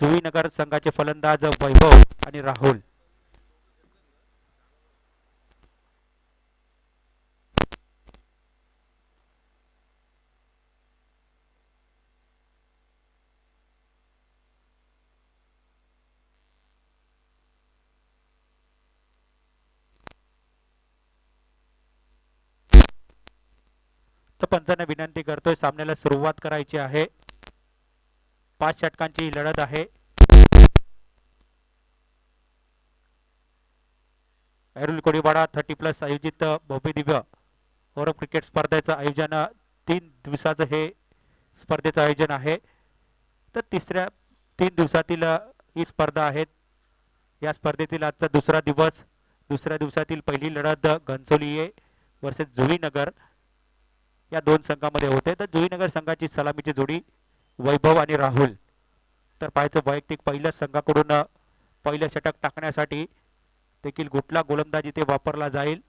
जुईनगर संघाचे फलंदाज वैभव आणि राहुल. तर पंचांना विनंती करतोय, सामन्याला सुरुवात करायची आहे. 5 षटकांची लढत आहे. ऐरोली कोळीवाडा 30+ आयोजित भव्य दिव्य गौरव क्रिकेट स्पर्धेचं आयोजन 3 दिवसाचं हे स्पर्धेचं आयोजन आहे. तर 3 दिवसातील ही स्पर्धा आहे. या स्पर्धेतील आजचा दुसरा दिवस. दुसऱ्या दिवसातील पहिली लढत घनसोली वर्सेस जुईनगर या 2 संघामध्ये होते. तर जुईनगर संघाची सलामीची जोडी वैभव आणि राहुल. तर पाहायचं वैयक्तिक पहिल्या संघाकडून पहिलं षटक टाकण्यासाठी देखील कुठला गोलंदाज इथे वापरला जाईल.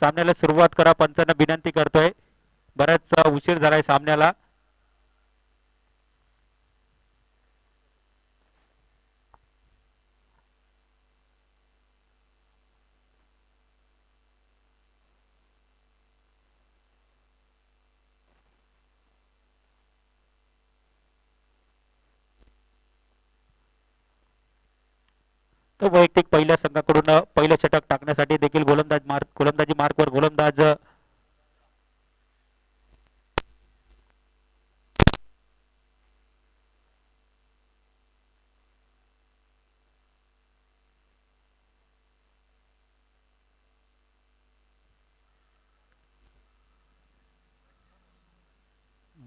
सामन्याला सुरुवात करा, पंचांना विनंती करतोय. बराच उशीर झालाय सामन्याला. तर वैयक्तिक पहिल्या संघाकडून पहिलं षटक टाकण्यासाठी देखील गोलंदाजी मार्कवर गोलंदाज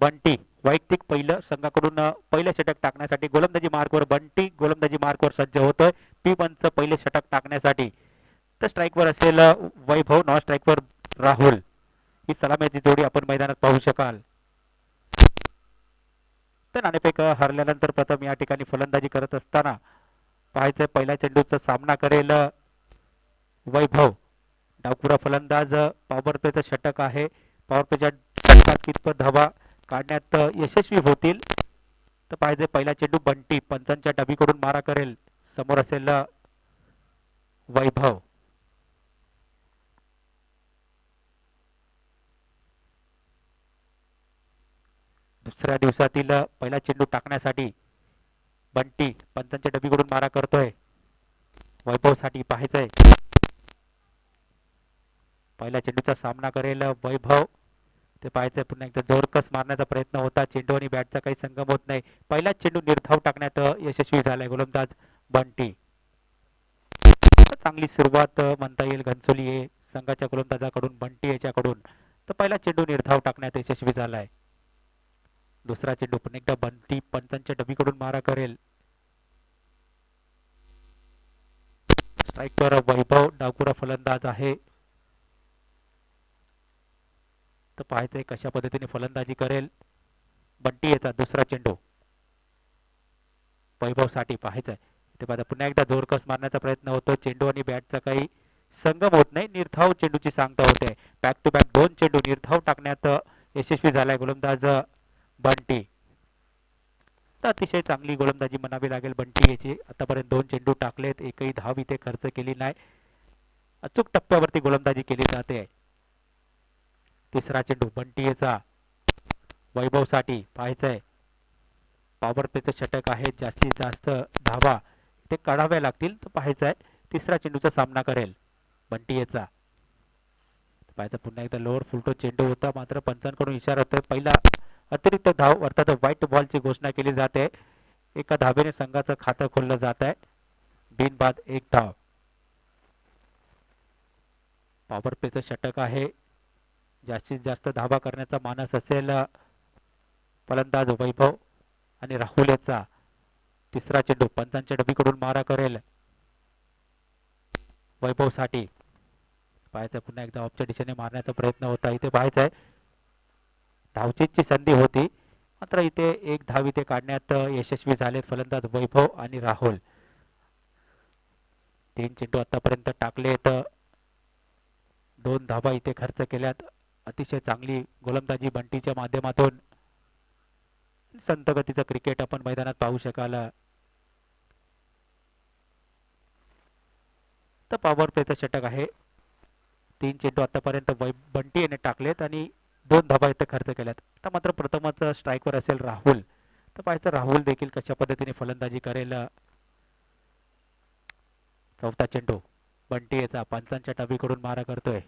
बंटी. वैयक्तिक पहिलं संघाकडून पहिलं षटक टाकण्यासाठी गोलंदाजी मार्कवर बंटी गोलंदाजी मार्कवर सज्ज होतोय. P1चं पहिले षटक टाकण्यासाठी. तर स्ट्राईकवर असेल वैभव, नॉन स्ट्राईकवर राहुल. ही सलामीची जोडी आपण मैदानात पाहू शकाल. तर नाणेफेक हरल्यानंतर प्रथम या ठिकाणी फलंदाजी करत असताना पाहायचं पहिल्या चेंडूचा सामना करेल वैभव. डावखुरा फलंदाज. पॉवर प्लेचं षटक आहे. पॉवर प्लेच्या षटकात कितपत धावा काढण्यात यशस्वी होतील. तर पाहिजे पहिला चेंडू बंटी पंचांच्या डबीकडून मारा करेल. समोर असेल वैभव. दुसऱ्या दिवसातील पहिला चेंडू टाकण्यासाठी बंटी पंचांच्या डबीकडून मारा करतोय. वैभवसाठी पाहायचंय. पहिल्या चेंडूचा सामना करेल वैभव. ते पाहायचंय पुन्हा एकदा जोरकस मारण्याचा प्रयत्न होता. चेंडू आणि बॅटचा काही संगम होत नाही. पहिला चेंडू निर्धाव टाकण्यात यशस्वी झालाय गोलंदाज बंटी. चांगली सुरुवात म्हणता येईल घनसोली संघाच्या गोलंदाजाकडून बंटी याच्याकडून. तर पहिला चेंडू निर्धाव टाकण्यात यशस्वी झालाय. दुसरा चेंडू पुन्हा एकदा बंटी पंचांच्या डबीकडून मारा करेल. स्ट्राईकवर वैभव डावखुरा फलंदाज आहे. तर पाहायचंय कशा पद्धतीने फलंदाजी करेल बंटी. याचा दुसरा चेंडू वैभवसाठी पाहायचंय. ते पाहता पुन्हा एकदा जोरकस मारण्याचा प्रयत्न होतो. चेंडू आणि बॅटचा काही संगम होत नाही. निर्धाव चेंडूची सांगता होते. बॅक टू बॅक 2 चेंडू निर्धाव टाकण्यात यशस्वी झालाय गोलंदाज बंटी. तर अतिशय चांगली गोलंदाजी म्हणावी लागेल बंटी याची. आतापर्यंत 2 चेंडू टाकलेत. एकही धाव इथे खर्च केली नाही. अचूक टप्प्यावरती गोलंदाजी केली जाते. तिसरा चेंडू बंटी याचा वैभवसाठी पाहायचंय. पॉवर प्लेचं षटक आहे. जास्तीत जास्त धावा ते काढाव्या लागतील. तर पाहायचंय तिसरा चेंडूचा सामना करेल बंटी याचा. पाहायचं पुन्हा एकदा लोअर फुलटो चेंडू होता. मात्र पंचांकडून इशारा होतोय. पहिला अतिरिक्त धाव अर्थात व्हाईट बॉलची घोषणा केली जाते. एका धावेने संघाचं खातं खोललं जात आहे. बिनबाद 1 धाव. पॉवर प्लेचं षटक आहे. जास्तीत जास्त धाबा करण्याचा मानस असेल फलंदाज वैभव आणि राहुल याचा तिसरा चेंडू पंचांच्या डबीकडून मारा करेल वैभव साठी पाहायचं पुन्हा एकदा ऑफच्या दिशेने मारण्याचा प्रयत्न होता इथे पाहायचं आहे धावचीची संधी होती मात्र इथे एक धाव इथे काढण्यात यशस्वी झाले फलंदाज वैभव आणि राहुल 3 चेंडू आतापर्यंत टाकलेत 2 धावा इथे खर्च केल्यात अतिशय चांगली गोलंदाजी बंटीच्या माध्यमातून संत गतीचं क्रिकेट आपण मैदानात पाहू शकाल तर पॉवर प्लेचं षटक आहे 3 चेंडू आतापर्यंत बंटी याने टाकलेत आणि 2 धावा इथे खर्च केल्यात आता मात्र प्रथमच स्ट्राईकवर असेल राहुल तर पाहायचं राहुल देखील कशा पद्धतीने फलंदाजी करेल चौथा चेंडू बंटी याचा पंचांच्या टबीकडून मारा करतोय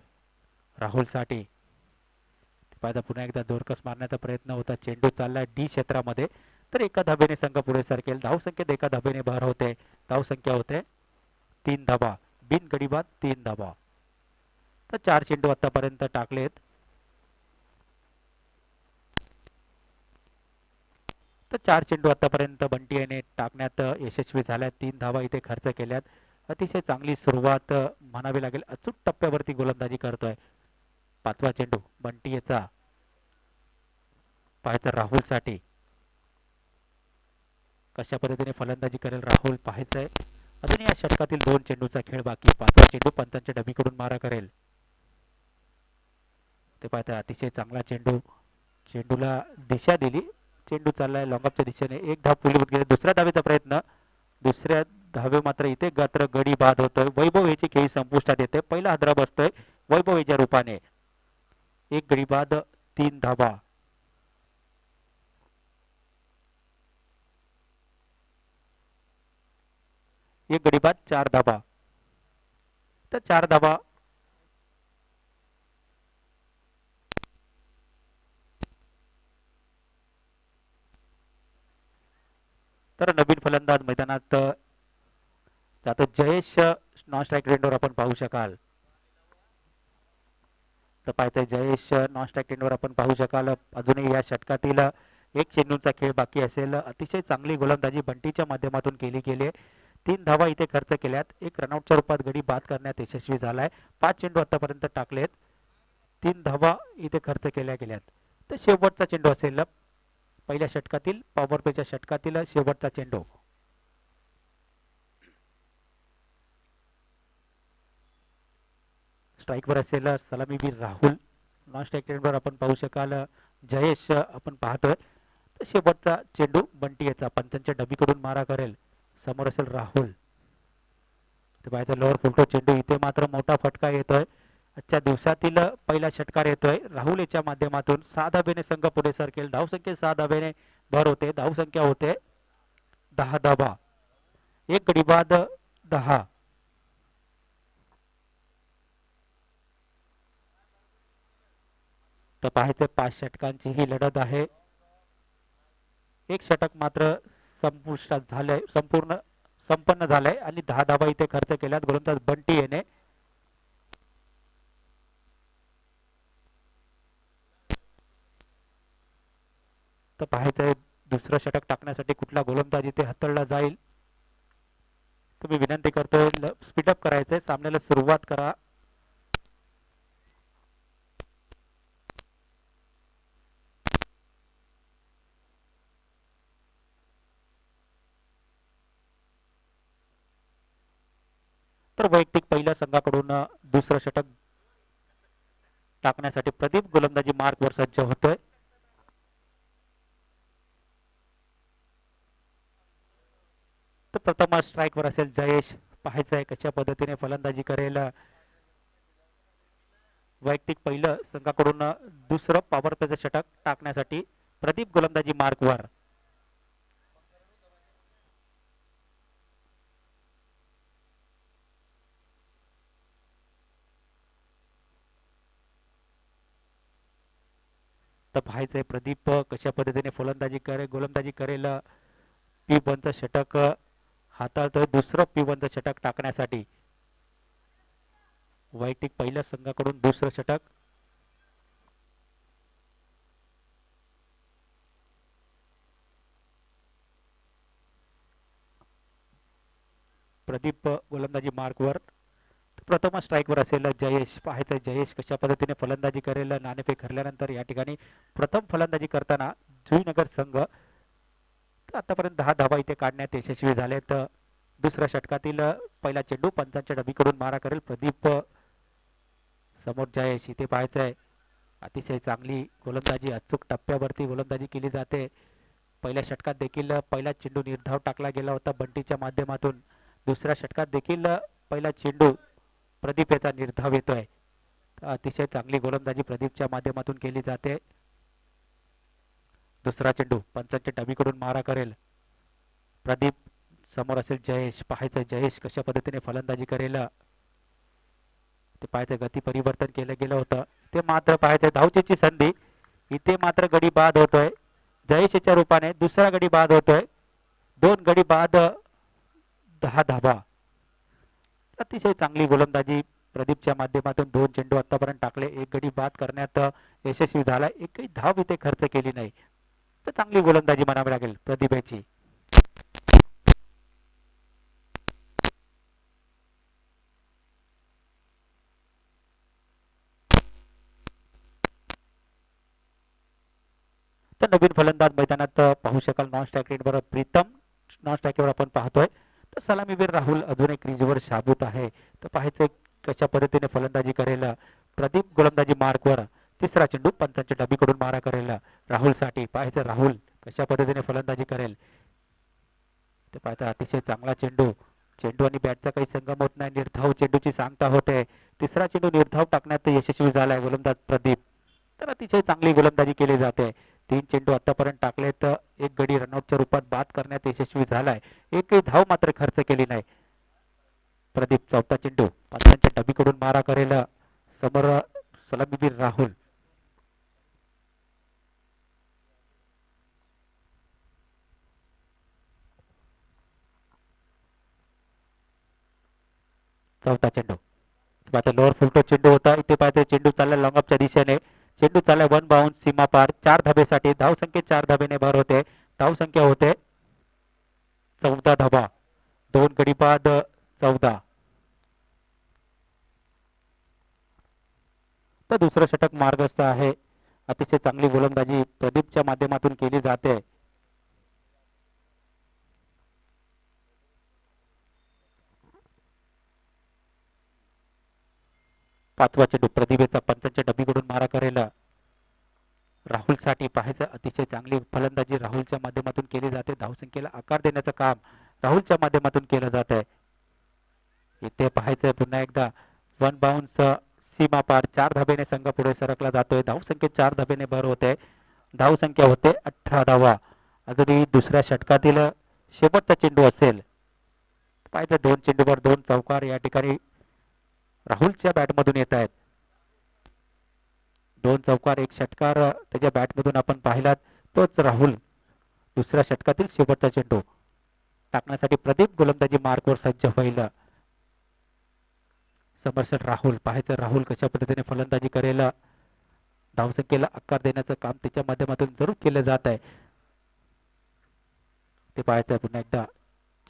राहुल साठी पाहिजे पुन्हा एकदा जोरकस मारण्याचा प्रयत्न होता चेंडू चाललाय डी क्षेत्रामध्ये तर एका धाब्याने संघ पुढे सरकेल धावसंख्येत एका धाब्याने भर होते धावसंख्या होते 3 धाबा बिन गडीबाद 3 धाबा तर 4 चेंडू आतापर्यंत टाकलेत तर 4 चेंडू आतापर्यंत बंटी याने टाकण्यात यशस्वी झाल्या 3 धावा इथे खर्च केल्यात अतिशय चांगली सुरुवात म्हणावी लागेल अचूक टप्प्यावरती गोलंदाजी करतोय 5वा चेंडू बंटी याचा पाहायचा राहुल साठी कशा पद्धतीने फलंदाजी करेल राहुल पाहायचंय अजून या षटकातील 2 चेंडूचा खेळ बाकी 5वा चेंडू पंचांच्या डबीकडून मारा करेल ते पाहता अतिशय चांगला चेंडू चेंडूला दिशा दिली चेंडू चाललाय लॉंगअपच्या दिशेने एक धाव पुढे गेले दुसऱ्या धावेचा प्रयत्न दुसऱ्या धावे मात्र इथे गात्र गडी बाद होतोय वैभव याची खेळी संपुष्टात येते पहिला हादरा बसतोय वैभव याच्या रूपाने एक गडी बाद 3 धावा एक गडी बाद 4 धावा तर 4 धावा तर नवीन फलंदाज मैदानात जातो जयेश नॉन स्ट्राईक रेंडवर आपण पाहू शकाल तर पाहताय जयेश नॉन स्ट्राईक रेंडवर आपण पाहू शकाल अजूनही या षटकातील एक चेंडूचा खेळ बाकी असेल अतिशय चांगली गोलंदाजी बंटीच्या माध्यमातून केली गेली 3 धावा इथे खर्च केल्यात एक रनआउटच्या रूपात गडी बाद करण्यात यशस्वी झालाय 5 चेंडू आतापर्यंत टाकलेत 3 धावा इथे खर्च केल्या गेल्यात तर शेवटचा चेंडू असेल पहिल्या षटकातील पॉवर प्लेच्या षटकातील शेवटचा चेंडू स्ट्राईकवर असेल सलामीवीर राहुल नॉन स्ट्राईक रेंडवर आपण पाहू शकाल जयेश आपण पाहतोय तर शेवटचा चेंडू बंटी याचा पंचांच्या डबीकडून मारा करेल समोर असेल राहुल ते पाहायचं लोअर फुलटो चेंडू इथे मात्र मोठा फटका येतोय आजच्या दिवसातील पहिला षटकार येतोय राहुल याच्या माध्यमातून 6 धाब्याने संघ पुढे सरकेल धावसंख्येत 6 धाब्याने भर होते धावसंख्या होते 10 धाबा एक गडी बाद 10 तर पाहायचं 5 षटकांची ही लढत आहे एक षटक मात्र संपुष्टात झालंय संपन्न झालंय आणि 10 धाबा इथे खर्च केल्यात गोलंदाज बंटी याने तर पाहायचंय दुसरं षटक टाकण्यासाठी कुठला गोलंदाज इथे हाताळला जाईल तुम्ही विनंती करतोय स्पीडअप करायचंय सामन्याला सुरुवात करा तर वैयक्तिक पहिल्या संघाकडून दुसरं षटक टाकण्यासाठी प्रदीप गोलंदाजी मार्कवर सज्ज होतोय तर प्रथम स्ट्राईकवर असेल जयेश पाहायचंय कशा पद्धतीने फलंदाजी करेल वैयक्तिक पहिलं संघाकडून दुसरं पॉवर प्लेचं षटक टाकण्यासाठी प्रदीप गोलंदाजी मार्कवर तर पाहायचंय प्रदीप कशा पद्धतीने गोलंदाजी करेल P1चं षटक हाताळतोय दुसरं P1चं षटक प्रदीप गोलंदाजी मार्कवर. प्रथम स्ट्राईकवर असेल जयेश. पाहायचं जयेश कशा पद्धतीने फलंदाजी करेल. नाणेफेक हरल्यानंतर या ठिकाणी प्रथम फलंदाजी करताना जुईनगर संघ आतापर्यंत 10 धावा इथे काढण्यात यशस्वी झालेत. दुसऱ्या षटकातील पहिला चेंडू पंचांच्या डबीकडून मारा करेल प्रदीप. समोर जयेश. इथे पाहायचं आहे अतिशय चांगली गोलंदाजी, अचूक टप्प्यावरती गोलंदाजी केली जाते. पहिल्या षटकात देखील पहिला चेंडू निर्धाव टाकला गेला होता बंटीच्या माध्यमातून. दुसऱ्या षटकात देखील पहिला चेंडू प्रदीप याचा निर्धाव येतोय. अतिशय चांगली गोलंदाजी प्रदीपच्या माध्यमातून केली जाते. दुसरा चेंडू पंचांच्या डबीकडून मारा करेल प्रदीप. समोर असेल जयेश. पाहायचं जयेश कशा पद्धतीने फलंदाजी करेल. ते पाहायचं गती परिवर्तन केलं गेलं होतं. ते मात्र पाहायचं धावचेची संधी. इथे मात्र गडी बाद होतोय जयेशच्या रूपाने. दुसरा गडी बाद होतोय. 2 गडी बाद 10 धावा. अतिशय चांगली गोलंदाजी प्रदीपच्या माध्यमातून. 2 चेंडू आतापर्यंत टाकले. 1 गडी बाद करण्यात यशस्वी झाला. एकही धाव इथे खर्च केली नाही. तर चांगली गोलंदाजी म्हणावी लागेल प्रदीप याची. तर नवीन फलंदाज मैदानात पाहू शकाल. नॉन स्ट्राईक रेटवर प्रीतम. नॉन स्ट्राईकवर आपण पाहतोय. तर सलामीवीर राहुल अजून एक क्रीजवर शाबूत आहे. तर पाहायचं कशा पद्धतीने फलंदाजी करेल प्रदीप गोलंदाजी मार्कवर. तिसरा चेंडू पंचांच्या डबीकडून मारा करेल राहुलसाठी. पाहायचं राहुल कशा पद्धतीने फलंदाजी करेल. ते पाहता अतिशय चांगला चेंडू. चेंडू आणि बॅटचा काही संगम होत नाही. निर्धाव चेंडूची सांगता होते. तिसरा चेंडू निर्धाव टाकण्यात यशस्वी झालाय गोलंदाज प्रदीप. तर अतिशय चांगली गोलंदाजी केली जाते. 3 चेंडू आतापर्यंत टाकले तर 1 गडी रनआउटच्या रूपात बाद करण्यात यशस्वी झालाय. एकही धाव मात्र खर्च केली नाही प्रदीप. चौथा चेंडू पंचांच्या डबीकडून मारा करेल समोर सलामीवीर राहुल. चौथा चेंडू पाहता लोअर फुलटो चेंडू होता. इथे पाहता चेंडू चालला लॉंगअपच्या दिशेने. चेंडू चालला 1 बाउंस सीमा पार. 4 धाबेसाठी. धाव संख्या 4 धाबेने भर होते. धाव संख्या होते 14 धाबा. 2 गडी बाद 14. तर दुसरं षटक मार्गस्थ आहे. अतिशय चांगली गोलंदाजी प्रदीपच्या माध्यमातून केली जाते. पाचवा चेंडू प्रदीपेचा पंचांच्या डबीकडून मारा करेल राहुलसाठी. पाहायचं अतिशय चांगली फलंदाजी राहुलच्या माध्यमातून केली जाते. धावसंख्येला आकार देण्याचं काम राहुलच्या माध्यमातून केलं जात आहे. इथे पाहायचं पुन्हा एकदा 1 बाउन्स सीमा पार. 4 धाबेने संघ पुढे सरकला जातोय. धावसंख्येत 4 धाबेने भर होते. धावसंख्या होते 18 धावा. अजूनही दुसऱ्या षटकातील शेवटचा चेंडू असेल. पाहायचं 2 चेंडूवर 2 चौकार या ठिकाणी राहुलच्या बॅटमधून येत आहेत. 2 चौकार 1 षटकार त्याच्या बॅटमधून आपण पाहिलात. तोच राहुल दुसऱ्या षटकातील शेवटचा चेंडू टाकण्यासाठी प्रदीप गोलंदाजी मार्कवर सज्ज होईल. समर्षण राहुल. पाहायचं राहुल कशा पद्धतीने फलंदाजी करेल. धावसंख्येला आकार देण्याचं काम त्याच्या माध्यमातून जरूर केलं जात आहे. ते पाहायचं पुन्हा एकदा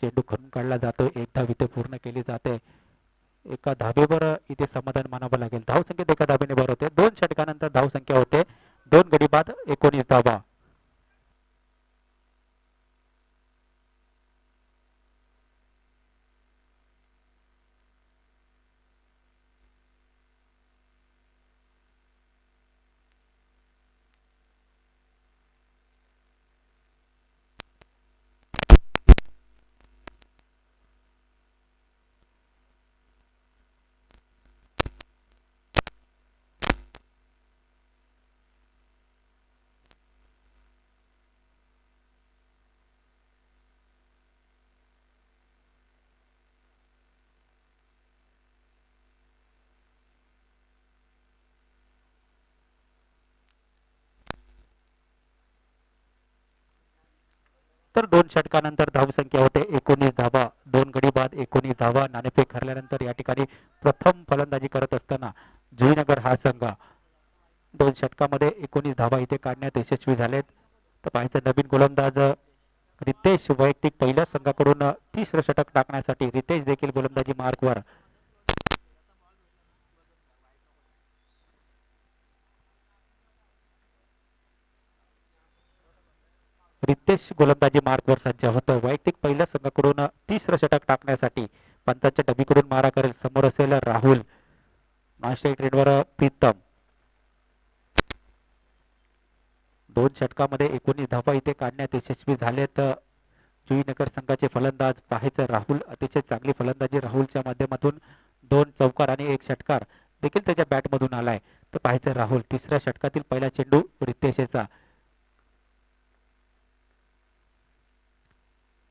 चेंडू खणून काढला जातो. 1 धाव इथे पूर्ण केली जाते. एका धाबेवर इथे समाधान मानावं लागेल. धावसंख्येत एका धाबेने भर होते. 2 षटकानंतर धावसंख्या होते 2 गडी बाद 19 धावा. तर 2 षटकानंतर धावसंख्या होते 19 धावा. 2 गडी बाद 19 धावा. नाणेफेक हरल्यानंतर या ठिकाणी प्रथम फलंदाजी करत असताना जुईनगर हा संघ 2 षटकामध्ये 19 धावा इथे काढण्यात यशस्वी झालेत. तर पाहायचं नवीन गोलंदाज रितेश वैयक्तिक पहिल्या संघाकडून तिसरं षटक टाकण्यासाठी रितेश देखील गोलंदाजी मार्कवर. रितेश गोलंदाजी मार्कवर सज्ज होतो. वैयक्तिक पहिल्या संघाकडून तिसरं षटक टाकण्यासाठी पंचांच्या डबीकडून मारा करेल. समोर असेल राहुल. नॉनस्ट्राईक ट्रेडवर प्रीतम. 2 षटकामध्ये 19 धावा इथे काढण्यात यशस्वी झालेत जुईनगर संघाचे फलंदाज. पाहायचं राहुल, अतिशय चांगली फलंदाजी राहुलच्या माध्यमातून. 2 चौकार आणि 1 षटकार देखील त्याच्या बॅटमधून आलाय. तर पाहायचं राहुल. तिसऱ्या षटकातील पहिला चेंडू रितेशचा.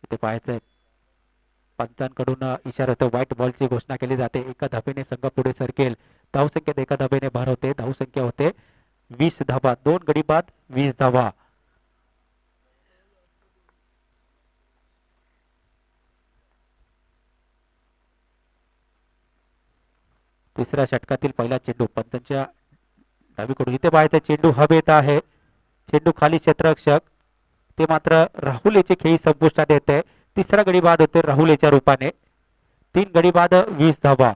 इथे पाहायचंय पंचांकडून इशारा होतो. व्हाईट बॉलची घोषणा केली जाते. एका धाबेने संघ पुढे सरकेल. धावसंख्येत एका धाबेने भर होते. धावसंख्या होते 20 धावा. 2 गडी बाद 20 धावा. तिसऱ्या षटकातील पहिला चेंडू पंचांच्या डावीकडून. इथे पाहायचं चेंडू हवेत आहे. चेंडू खाली क्षेत्ररक्षक. ते मात्र राहुल याची खेळी संपुष्टात येते. तिसरा गडी बाद होते राहुल याच्या रूपाने. 3 गडी बाद 20 धावा.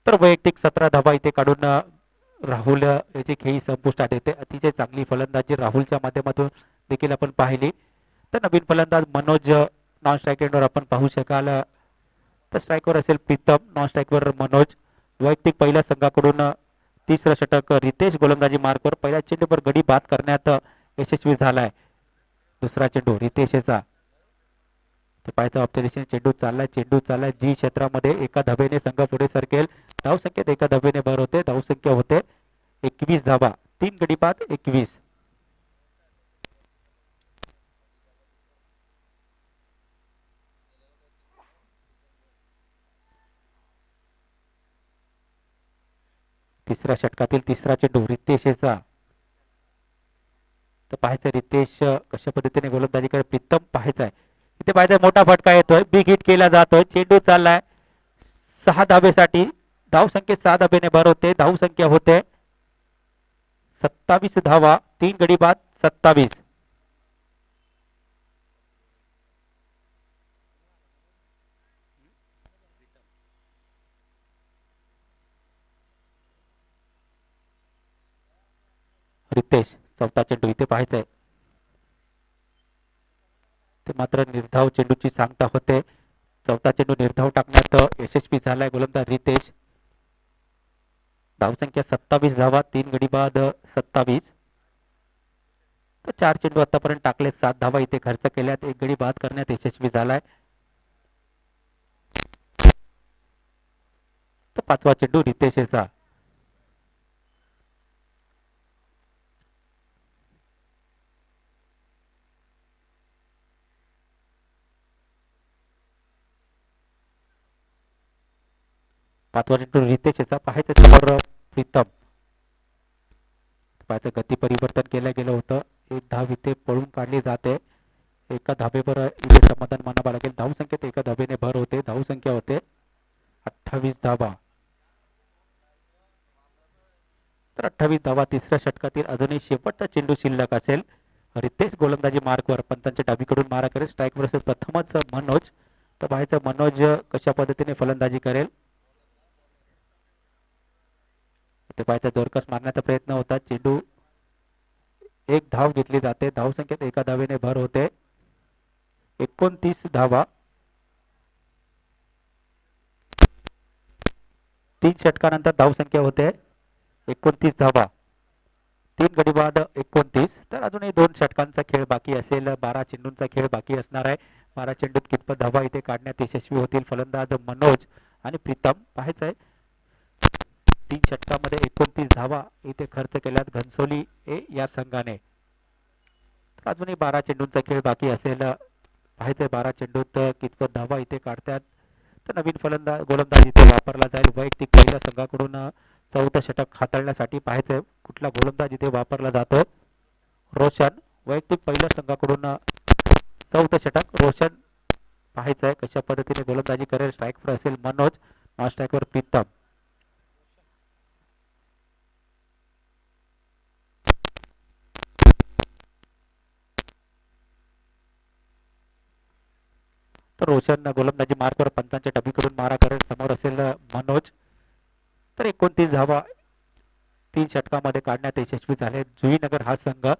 तर वैयक्तिक 17 धावा इथे काढून राहुल याची खेळी संपुष्टात येते. अतिशय चांगली फलंदाजी राहुलच्या माध्यमातून देखील आपण पाहिली. तर नवीन फलंदाज मनोज नॉन स्ट्राईक रेंजवर आपण पाहू शकाल. तर स्ट्राईकवर असेल प्रीतम, नॉन स्ट्राईकवर मनोज. वैयक्तिक पहिल्या संघाकडून तिसरं षटक रितेश गोलंदाजी मार्कवर. पहिल्या चेंडूवर गडी बाद करण्यात यशस्वी झालाय. दुसरा चेंडू रितेशचा. पाहायचा ऑब्झर्वेशन चेंडू चाललाय जी क्षेत्रामध्ये. एका धाबेने संघ पुढे सरकेल. धावसंख्येत एका धाबेने भर होते. धावसंख्या होते 21 धावा. 3 गडी बाद 21. तिसऱ्या षटकातील तिसरा चेंडू रितेशचा. तर पाहायचं रितेश कशा पद्धतीने गोलंदाजी करे. प्रीतम पाहायचाय. इथे पाहायचा मोठा फटका येतोय. बिग हिट केला जातोय. चेंडू चाललाय 6 धाबेसाठी. धावसंख्येत 6 धाबेने भर होते. धावसंख्या होते 27 धावा. 3 गडी बाद 27. रितेश चौथा चेंडू. इथे पाहायचंय ते मात्र निर्धाव चेंडूची सांगता होते. चौथा चेंडू निर्धाव टाकण्यात यशस्वी झालाय गोलंदाज रितेश. धावसंख्या 27 धावा. 3 गडी बाद 27. तर 4 चेंडू आतापर्यंत टाकले. 7 धावा इथे खर्च केल्यात. 1 गडी बाद करण्यात यशस्वी झालाय. तर 5वा चेंडू रितेशचा. रितेशचा. पाहायचं समोर प्रीतम. पाहायचं गती परिवर्तन केलं गेलं होतं. 1 धाव इथे पळून काढली जाते. एका धाबेवर इथे समाधान मानावं लागेल. धावसंख्येत एका धाबेने भर होते. धावसंख्या होते 28 धावा. तर 28 धावा. तिसऱ्या षटकातील अजूनही शेवटचा चेंडू शिल्लक असेल. रितेश गोलंदाजी मार्कवर. पंचांच्या डावीकडून मारा करेल. स्ट्राईकवर असेल प्रथमच मनोज. तर पाहायचं मनोज कशा पद्धतीने फलंदाजी करेल. ते पाहायचा जोरकस मारण्याचा प्रयत्न होता. चेंडू 1 धाव घेतली जाते. धावसंख्येत एका धावेने भर होते. 29 धावा. 3 षटकानंतर धावसंख्या होते 29 धावा. 3 गडी बाद 29. तर अजूनही 2 षटकांचा खेळ बाकी असेल. 12 चेंडूंचा खेळ बाकी असणार आहे. 12 चेंडूत कितपत धावा इथे काढण्यात यशस्वी होतील फलंदाज मनोज आणि प्रीतम. पाहायचंय 3 षटकामध्ये 29 धावा इथे खर्च केल्यात घनसोली या संघाने. अजूनही 12 चेंडूंचा खेळ बाकी असेल. पाहायचंय 12 चेंडूत कितपत धावा इथे काढतात. तर नवीन फलंदाज गोलंदाज इथे वापरला जाईल. वैयक्तिक पहिल्या संघाकडून 4थं षटक हाताळण्यासाठी पाहायचंय कुठला गोलंदाज इथे वापरला जातो. रोशन. वैयक्तिक पहिल्या संघाकडून 4थं षटक रोशन पाहायचं आहे कशा पद्धतीने गोलंदाजी करेल. स्ट्राईकवर असेल मनोज, नॉन स्ट्राईकवर प्रीतम. तर रोशन गोलंदाजी मार्कवर पंचांच्या डबीकडून मारा करेल. समोर असेल मनोज. तर 29 धावा 3 षटकामध्ये काढण्यात यशस्वी झाले जुईनगर हा संघ.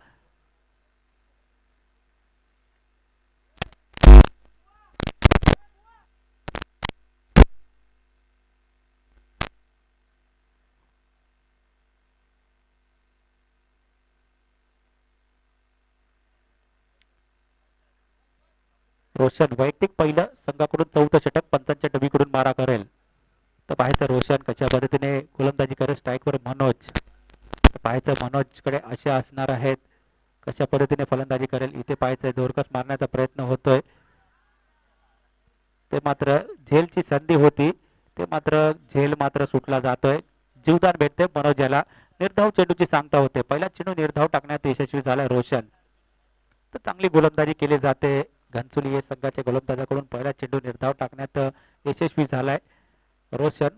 रोशन वैयक्तिक पहिलं संघाकडून 4थं षटक पंचांच्या डबीकडून मारा करेल. तर पाहायचं रोशन कशा पद्धतीने गोलंदाजी करेल. स्ट्राईकवर मनोज. तर पाहायचं मनोजकडे अशा असणार आहेत कशा पद्धतीने फलंदाजी करेल. इथे पाहायचं जोरकस मारण्याचा प्रयत्न होतोय. ते मात्र झेलची संधी होती, ते मात्र झेल मात्र सुटला जातोय. जीवदान भेटते मनोज याला. निर्धाव चेंडूची सांगता होते. पहिला चेंडू निर्धाव टाकण्यात यशस्वी झालाय रोशन. तर चांगली गोलंदाजी केली जाते घनसोली या संघाच्या गोलंदाजाकडून. पहिला चेंडू निर्धाव टाकण्यात यशस्वी झालाय रोशन.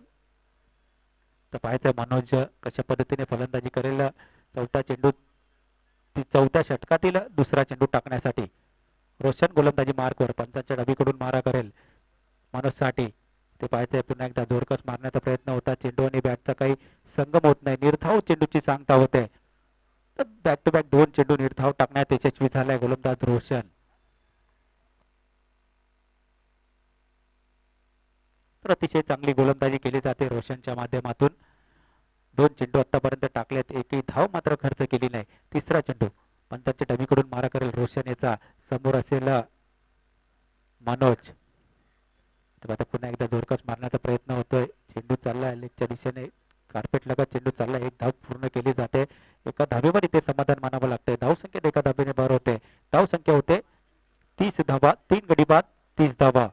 तर पाहायचं मनोज कशा पद्धतीने फलंदाजी करेल. चौथ्या षटकातील दुसरा चेंडू टाकण्यासाठी रोशन गोलंदाजी मार्कवर पंचांच्या डबीकडून मारा करेल मनोज साठी. ते पाहायचंय पुन्हा एकदा जोरकस मारण्याचा प्रयत्न होता. चेंडू आणि बॅटचा काही संगम होत नाही. निर्धाव चेंडूची सांगता होते. तर बॅक टू बॅक 2 चेंडू निर्धाव टाकण्यात यशस्वी झालाय गोलंदाज रोशन. तर अतिशय चांगली गोलंदाजी केली जाते रोशनच्या माध्यमातून. 2 चेंडू आतापर्यंत टाकलेत, एकही धाव मात्र खर्च केली नाही. तिसरा चेंडू पंचांच्या डबीकडून मारा करेल रोशन याचा. समोर असेल मनोज. तर आता पुन्हा एकदा जोरकस मारण्याचा प्रयत्न होतोय. चेंडू चाललाय लेगच्या दिशेने. कार्पेट लगत चेंडू चाललाय. एक धाव पूर्ण केली जाते. एका धावेवर इथे समाधान मानावं लागतंय. धावसंख्येत एका धावेने भर होते. धावसंख्या होते 30 धावा. 3 गडी बाद 30 धावा.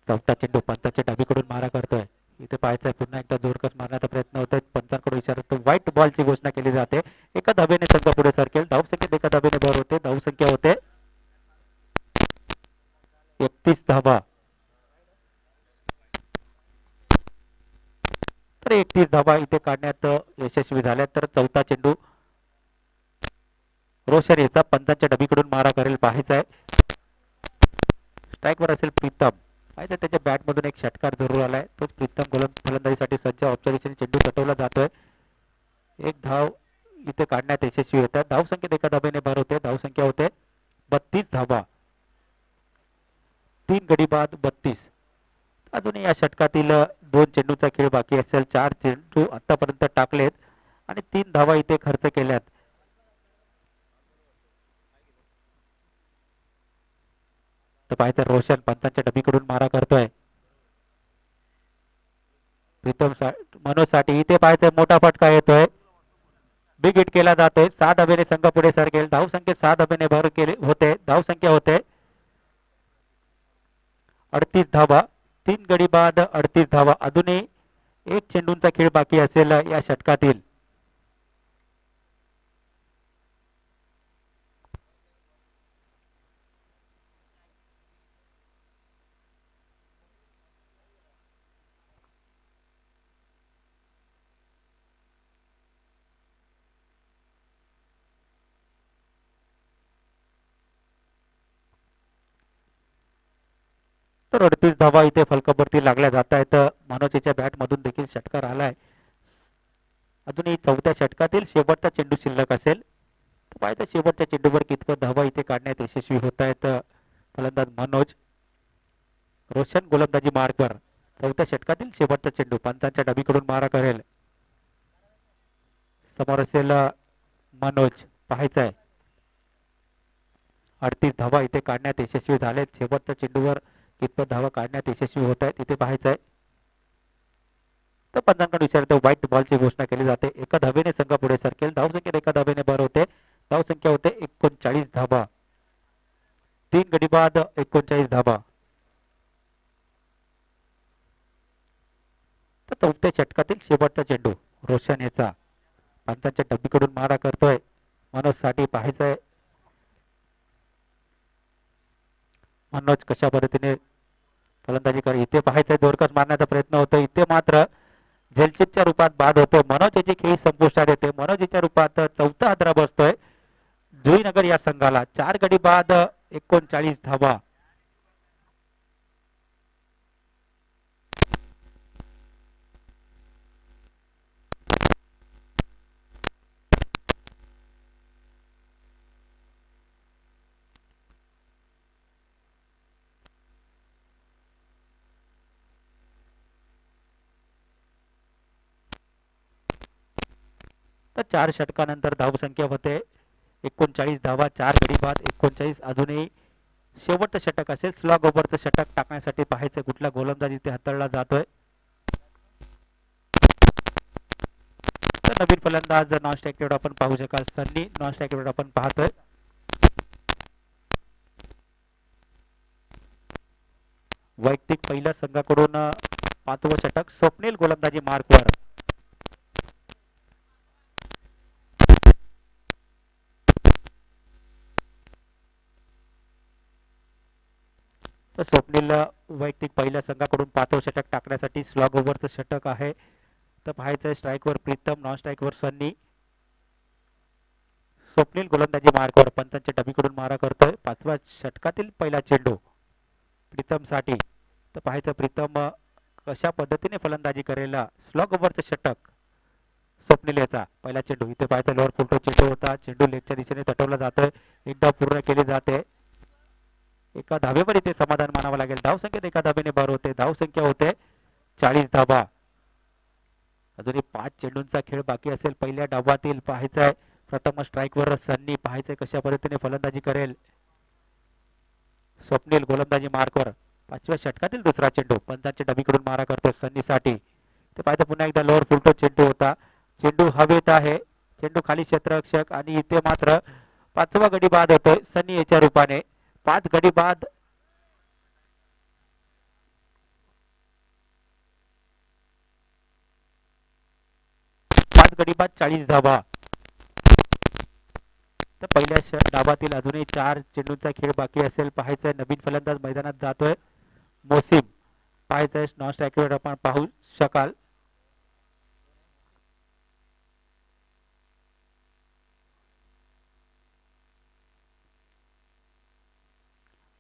चौथा चेंडू पंचांच्या डावीकडून मारा करतोय. इथे पाहायचंय पुन्हा एकदा जोरकस मारण्याचा प्रयत्न होतोय. पंचांकडून इशारा व्हाईट बॉलची घोषणा केली जाते. एका धावेने संघ पुढे सरकेल. धावसंख्येत एका धावेने भर होते. धावसंख्या होते 31 धावा. तर 31 धावा इथे काढण्यात यशस्वी झाल्या. तर चौथा चेंडू रोशन याचा पंचांच्या डबीकडून मारा करेल. पाहायचाय स्ट्राईकवर असेल प्रीतम. पाहिजे त्याच्या बॅटमधून एक षटकार जरूर आलाय. तोच प्रीतम फलंदाजीसाठी सज्ज. ऑब्झर्वेशन चेंडू कटवला जातोय. एक धाव इथे काढण्यात यशस्वी होतात. धावसंख्येत एका धावेने भर होते. धावसंख्या होते 32 धावा. 3 गडी बाद 32. अजूनही या षटकातील 2 चेंडूचा खेळ बाकी असेल. 4 चेंडू आतापर्यंत टाकलेत आणि 3 धावा इथे खर्च केल्यात. तर पाहायचं रोशन पंचांच्या डबीकडून मारा करतोय. प्रीतम मनोज साठी इथे पाहायचं मोठा फटका येतोय. बिग हिट केला जातोय. 6 धावेने संघ पुढे सरकेल. धावसंख्येत 6 धावेने भर केले होते. धावसंख्या होते 38 धावा. 3 गडी बाद 38 धावा. अजूनही 1 चेंडूंचा खेळ बाकी असेल या षटकातील. तर 38 धावा इथे फलकावरती लागल्या जात आहेत. मनोजच्या बॅट मधून देखील षटकार आलाय. अजूनही चौथ्या षटकातील शेवटचा चेंडू शिल्लक असेल. पाहिजे शेवटच्या चेंडूवर कितपत धावा इथे काढण्यात यशस्वी होत आहेत फलंदाज मनोज. रोशन गोलंदाजी मार्कवर. चौथ्या षटकातील शेवटचा चेंडू पंचांच्या डबीकडून मारा करेल. समोर असेल मनोज. पाहायचंय 38 धावा इथे काढण्यात यशस्वी झालेत. शेवटच्या चेंडूवर कितपत धावा काढण्यात यशस्वी होत आहेत इथे पाहायचंय. तर पंचांकडून विचारतो व्हाईट बॉलची घोषणा केली जाते. एका धावेने संघ पुढे सरकेल. धावसंख्येत एका धावेने भर होते. धावसंख्या होते 39 धावा. 3 गडी बाद 39 धावा. तर चौथ्या षटकातील शेवटचा चेंडू रोशन याचा पंचांच्या डब्बीकडून मारा करतोय मनोज साठी पाहायचंय मनोज कशा पद्धतीने फलंदाजी कर इथे पाहायचंय जोरकस मारण्याचा प्रयत्न होतो इथे मात्र झेलचीतच्या रूपात बाद होतो मनोज याची खेळी संपुष्टात येते मनोज याच्या रूपात चौथा हादरा बसतोय जुईनगर या संघाला 4 गडी बाद 39 धावा तर 4 षटकानंतर धावसंख्या होते 39 धावा 4 गडी बाद 39 अजूनही शेवटचं षटक असेल स्लॉग ओव्हरचं षटक टाकण्यासाठी पाहायचं कुठला गोलंदाज इथे हाताळला जातोय तर नवीन फलंदाज नॉन स्ट्राईक आपण पाहू शकाल सन्नी नॉन स्ट्राईक आपण पाहतोय वैयक्तिक पहिल्या संघाकडून 5वं षटक स्वप्नील गोलंदाजी मार्कवर तर स्वप्नील वैयक्तिक पहिल्या संघाकडून 5वं षटक टाकण्यासाठी स्लॉग ओव्हरचं षटक आहे तर पाहायचंय स्ट्राईकवर प्रीतम नॉन स्ट्राईकवर सन्नी स्वप्नील गोलंदाजी मार्कवर पंचांच्या डबीकडून मारा करतोय 5व्या षटकातील पहिला चेंडू प्रीतम साठी तर पाहायचं प्रीतम कशा पद्धतीने फलंदाजी करेल स्लॉग ओव्हरचं षटक स्वप्नील याचा पहिला चेंडू इथे पाहायचा लोअर फुलटो चेंडू होता चेंडू लेगच्या दिशेने तटवला जातोय एकदा पूर्ण केली जाते एका धावेवर इथे समाधान मानावं लागेल धावसंख्येत एका धावेने भर होते धावसंख्या होते 40 धावा अजूनही 5 चेंडूंचा खेळ बाकी असेल पहिल्या डावातील पाहायचंय प्रथम स्ट्राईकवर सन्नी पाहायचंय कशा पद्धतीने फलंदाजी करेल स्वप्नील गोलंदाजी मार्कवर 5व्या षटकातील दुसरा चेंडू पंचांच्या डबीकडून मारा करतो सन्नी साठी ते पाहिजे पुन्हा एकदा लोअर फुलटो चेंडू होता चेंडू हवेत आहे चेंडू खाली क्षेत्ररक्षक आणि इथे मात्र 5वा गडी बाद होतोय सन्नी याच्या रूपाने 5 गडी बाद गडी बाद 40 धावा तर पहिल्या डावातील अजूनही 4 चेंडूंचा खेळ बाकी असेल पाहायचंय नवीन फलंदाज मैदानात जातोय मोसिम पाहायचंय नॉन स्ट्राईकवर आपण पाहू शकाल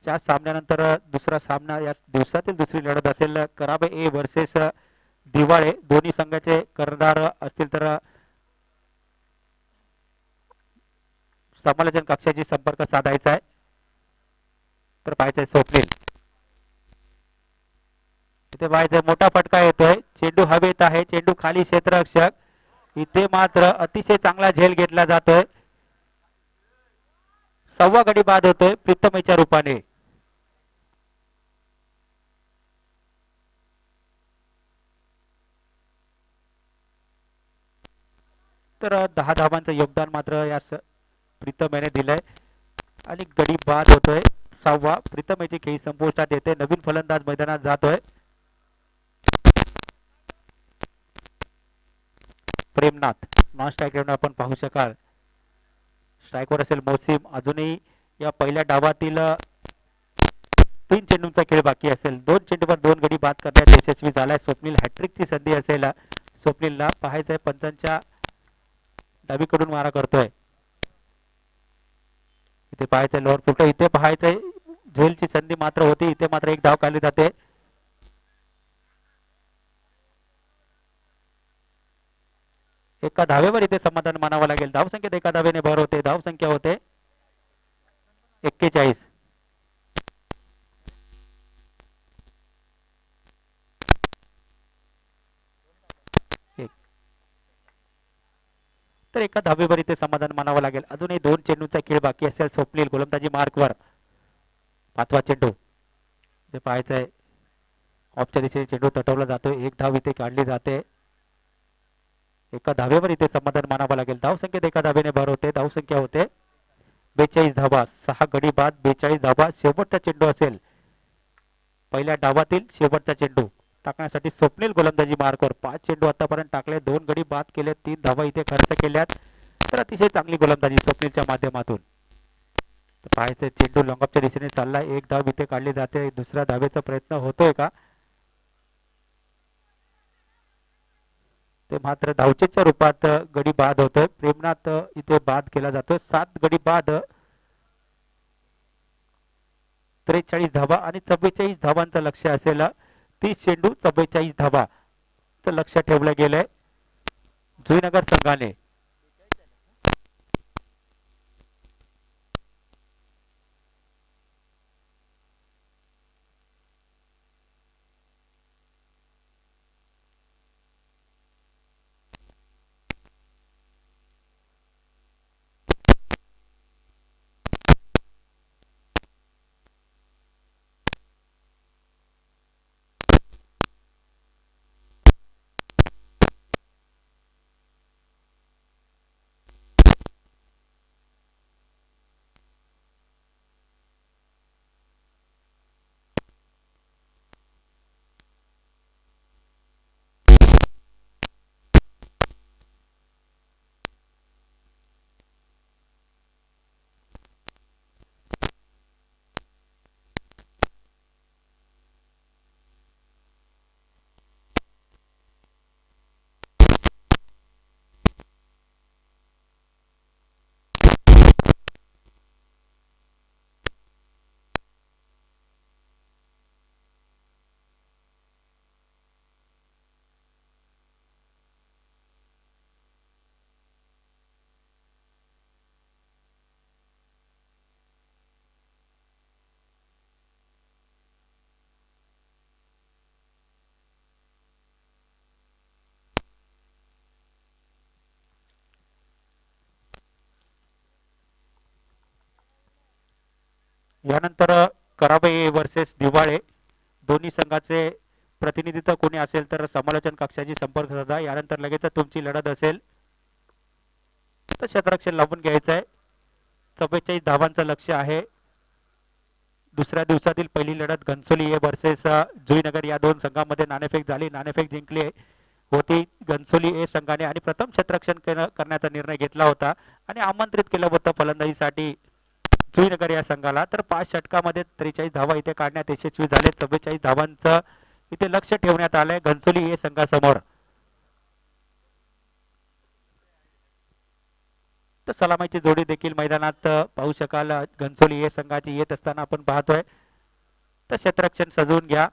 या सामन्यानंतर दुसरा सामना या दिवसातील दुसरी लढत असेल कराबे ए वर्सेस दिवाळे दोन्ही संघाचे कर्णधार असतील तर समालोचन कक्षाची संपर्क साधायचा आहे तर पाहायचंय स्वप्नील इथे पाहायचंय मोठा फटका येतोय चेंडू हवेत आहे चेंडू खाली क्षेत्ररक्षक इथे मात्र अतिशय चांगला झेल घेतला जातोय 6वा गडी बाद होतोय प्रीतमेच्या रूपाने तर 10 धावांचं योगदान मात्र या प्रीतम याने दिलंय आणि गडी बाद होतोय 6वा प्रीतम याची खेळी संपुष्टात येते नवीन फलंदाज मैदानात जातोय प्रेमनाथ नॉन स्ट्राईक आपण पाहू शकाल स्ट्राईकवर असेल मोसिम अजूनही या पहिल्या डावातील 3 चेंडूंचा खेळ बाकी असेल 2 चेंडूवर 2 गडी बाद करण्यात यशस्वी झालाय स्वप्नील हॅट्रिकची संधी असेल स्वप्नीलला पाहायचंय पंचांच्या डावीकडून मारा करतोय इथे पाहायचंय लोअर फुलटो इथे पाहायचंय झेलची संधी मात्र होती इथे मात्र एक धाव काढली जाते एका धावेवर इथे समाधान मानावं लागेल धावसंख्येत एका धावेने भर होते धावसंख्या होते 41 तर एका धावेवर इथे समाधान मानावं लागेल अजूनही 2 चेंडूंचा खेळ बाकी असेल स्वप्नील गोलंदाजी मार्कवर 5वा चेंडू ते पाहायचंय ऑफच्या दिशेने चेंडू तटवला जातोय एक धाव इथे काढली जाते एका धावेवर इथे समाधान मानावं लागेल धावसंख्येत एका धावेने भर होते धावसंख्या होते 42 धावा 6 गडी बाद 42 धावा शेवटचा चेंडू असेल पहिल्या डावातील शेवटचा चेंडू टाकण्यासाठी स्वप्नील गोलंदाजी मार्कवर 5 चेंडू आतापर्यंत टाकले, 2 गडी बाद केले, 3 धावा इथे खर्च केल्यात. तर अतिशय चांगली गोलंदाजी स्वप्नीलच्या माध्यमातून. तर पाहायचं चेंडू लॉंगअपच्या दिशेने चालला, एक धाव इथे काढली जाते, दुसऱ्या धावेचा प्रयत्न होतोय का, ते मात्र धावचेच्या रूपात गडी बाद होतोय. प्रेमनाथ इथे बाद केला जातो. 7 गडी बाद, 43 धावा आणि 44 धावांचं लक्ष असेल. 30 चेंडू 44 धावा लक्ष ठेवलं गेलंय जुईनगर संघाने. यानंतर कराबे वर्सेस दिवाळे दोन्ही संघाचे प्रतिनिधित्व कोणी असेल तर समालोचन कक्षाची संपर्क साधा. यानंतर लगेच तुमची लढत असेल तर क्षेत्ररक्षण लावून घ्यायचं आहे. 44 धावांचं लक्ष आहे. दुसऱ्या दिवसातील पहिली लढत घनसोली ए वर्सेस जुईनगर या दोन संघांमध्ये नाणेफेक झाली. नाणेफेक जिंकली होती घनसोली ए संघाने आणि प्रथम क्षेत्ररक्षण करण्याचा निर्णय घेतला होता आणि आमंत्रित केलं होतं फलंदाजीसाठी जुईनगर या संघाला. तर 5 षटकामध्ये 43 धावा इथे काढण्यात यशस्वी झाले. 44 धावांचं इथे लक्ष ठेवण्यात आलंय घनसोली ए संघासमोर. तर सलामीची जोडी देखील मैदानात पाहू शकाल घनसोली ए संघाची येत असताना आपण पाहतोय. तर क्षेत्ररक्षण सजवून घ्या.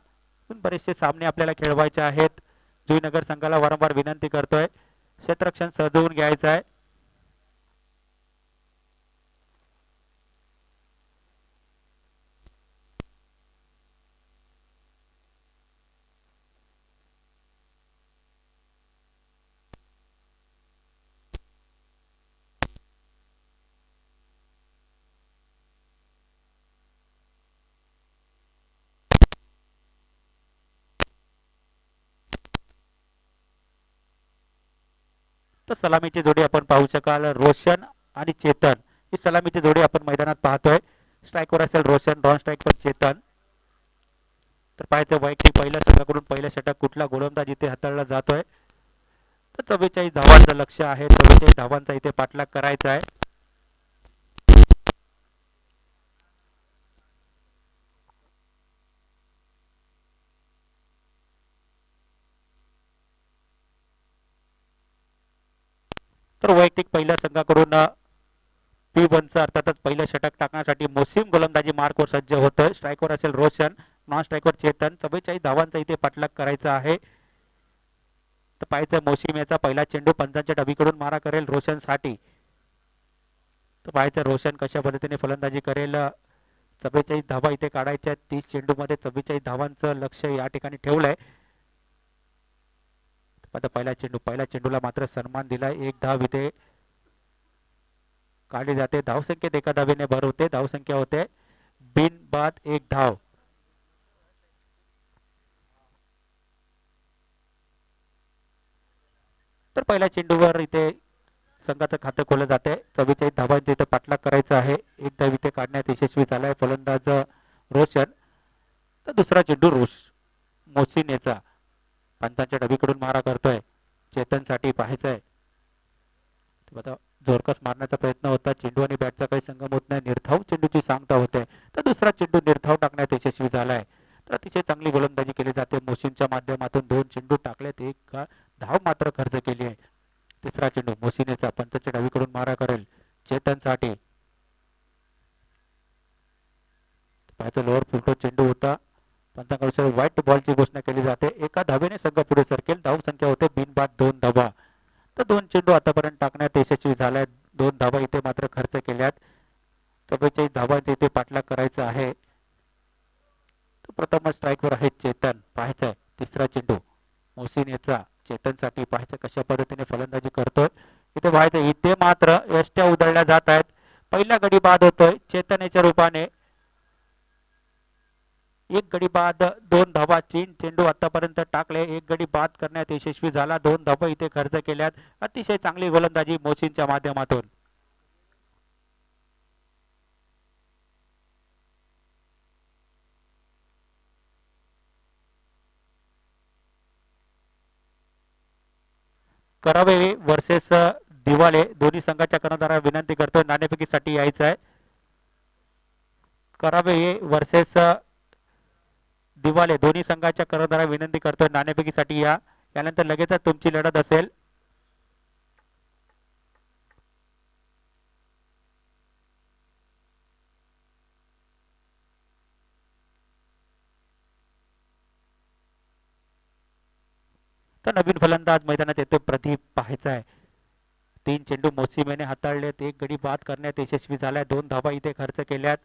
बरेचसे सामने आपल्याला खेळवायचे आहेत. जुईनगर संघाला वारंवार विनंती करतोय क्षेत्ररक्षण सजवून घ्यायचं आहे. तर सलामीची जोडी आपण पाहू शकाल रोशन आणि चेतन ही सलामीची जोडी आपण मैदानात पाहतोय. स्ट्राईकवर असेल रोशन, नॉन स्ट्राईकवर चेतन. तर पाहायचं वैयक्तिक पहिल्या संघाकडून पहिलं षटक कुठला गोलंदाज इथे हाताळला जातोय. तर 44 धावांचं लक्ष आहे. 44 धावांचा इथे पाठलाग करायचा आहे. तर वैयक्तिक पहिल्या संघाकडून P1चं अर्थातच पहिलं षटक टाकण्यासाठी मोसीम गोलंदाजी मार्कवर सज्ज होतोय. स्ट्राईकवर असेल रोशन, नॉन स्ट्राईकवर चेतन. 44 धावांचा इथे पाठलाग करायचा आहे. तर पाहायचं मोसीम याचा पहिला चेंडू पंचांच्या डावीकडून मारा करेल रोशनसाठी. तर पाहायचं रोशन कशा पद्धतीने फलंदाजी करेल. 44 धावा इथे काढायच्या. 30 चेंडूमध्ये 44 धावांचं लक्ष या ठिकाणी ठेवलंय. आता पहिल्या चेंडूला मात्र सन्मान दिलाय. 1 धाव इथे काढली जाते. धावसंख्येत एका धावेने भर होते. धावसंख्या होते बिन बाद 1 धाव. तर पहिल्या चेंडूवर इथे संघाचं खातं खोलं जाते. 44 धावांचे इथे पाठलाग करायचा आहे. 1 धाव इथे काढण्यात यशस्वी झालाय फलंदाज रोशन. तर दुसरा चेंडू मोसीन याचा पंचांच्या डबीकडून मारा करतोय चेतनसाठी पाहायचंय. आता जोरकस मारण्याचा प्रयत्न होता, चेंडू आणि बॅटचा काही संगम होत नाही, निर्धाव चेंडूची सांगता होते. तर दुसरा चेंडू निर्धाव टाकण्यात यशस्वी झालाय. तर अतिशय चांगली गोलंदाजी केली जाते मोशीनच्या माध्यमातून. 2 चेंडू टाकलेत, 1 धाव मात्र खर्च केली आहे. तिसरा चेंडू मोसिनेचा पंचांच्या डावीकडून मारा करेल चेतनसाठी. लोअर फुलटो चेंडू होता, पंचांकडून व्हाईट बॉलची घोषणा केली जाते. एका धावेने संघ पुढे सरकेल. धाव संख्या होते बिनबाद 2 धावा. तर 2 चेंडू आतापर्यंत टाकण्यात यशस्वी झाल्यात, 2 धावा इथे मात्र खर्च केल्यात. 44 धावांचा इथे पाठलाग करायचा आहे. प्रथम स्ट्राईकवर आहे चेतन, पाहायचंय तिसरा चेंडू मोसिनेचा चेतनसाठी. पाहायचं कशा पद्धतीने फलंदाजी करतोय. इथे पाहायचं, इथे मात्र यष्ट्या उधळल्या जात आहेत. पहिला गडी बाद होतोय चेतनेच्या रूपाने. 1 गडी बाद 2 धावा. 3 चेंडू आतापर्यंत टाकले, 1 गडी बाद करण्यात यशस्वी झाला, 2 धावा इथे खर्च केल्यात. अतिशय चांगली गोलंदाजी मोसिनच्या माध्यमातून. करावे वर्सेस दिवाले, दोन्ही संघाच्या कर्णधाराला विनंती करतोय नाणेफेकीसाठी यायचं आहे. करावे वर्सेस दिवाले, दोन्ही संघाच्या कर्णधाराला विनंती करतोय नाणेफेकीसाठी या. यानंतर लगेचच तुमची लढत असेल. तर नवीन फलंदाज मैदानात येतो प्रदीप, पाहायचा आहे. 3 चेंडू मोसिमेने हाताळलेत, 1 गडी बाद करण्यात यशस्वी झालाय, 2 धावा इथे खर्च केल्यात.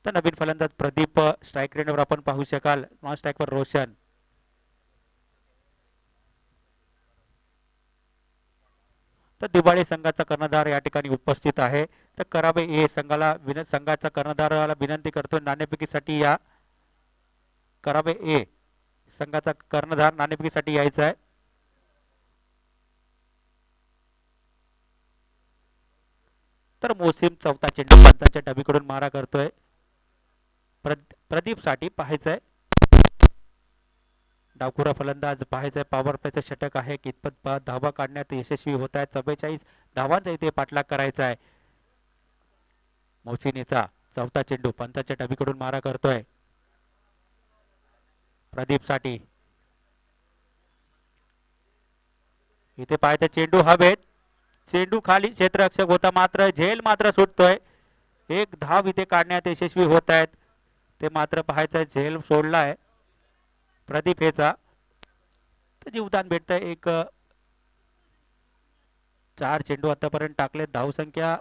तर नवीन फलंदाज प्रदीप. स्ट्राईक रेंजवर आपण पाहू शकाल. नॉन स्ट्राईकवर रोशन. तर दिवाळी संघाचा कर्णधार या ठिकाणी उपस्थित आहे. तर करावे ए संघाचा कर्णधाराला विनंती करतो नाणेफेकीसाठी या. करावे ए संघाचा कर्णधार नाणेफेकीसाठी यायचा आहे. तर मोसिम चौथा चेंडू पंचांच्या डबीकडून मारा करतोय प्रदीप साठी, पाहायचंय. डावखुरा फलंदाज, पाहायचंय पॉवर प्लेचं षटक आहे, कितपत धावा काढण्यात यशस्वी होत आहेत. 44 धावांचा इथे पाठलाग करायचा आहे. मोसिनेचा चौथा चेंडू पंचांच्या डबीकडून मारा करतोय प्रदीप साठी. इथे पाहायचं चेंडू हवेत, चेंडू खाली क्षेत्ररक्षक होता, मात्र झेल मात्र सुटतोय. 1 धाव इथे काढण्यात यशस्वी होत आहेत. ते मात्र पाहायचं झेल सोडलाय प्रदीप हेचा. तर जीवदान भेटतंय. 4 चेंडू आतापर्यंत टाकले, धावसंख्या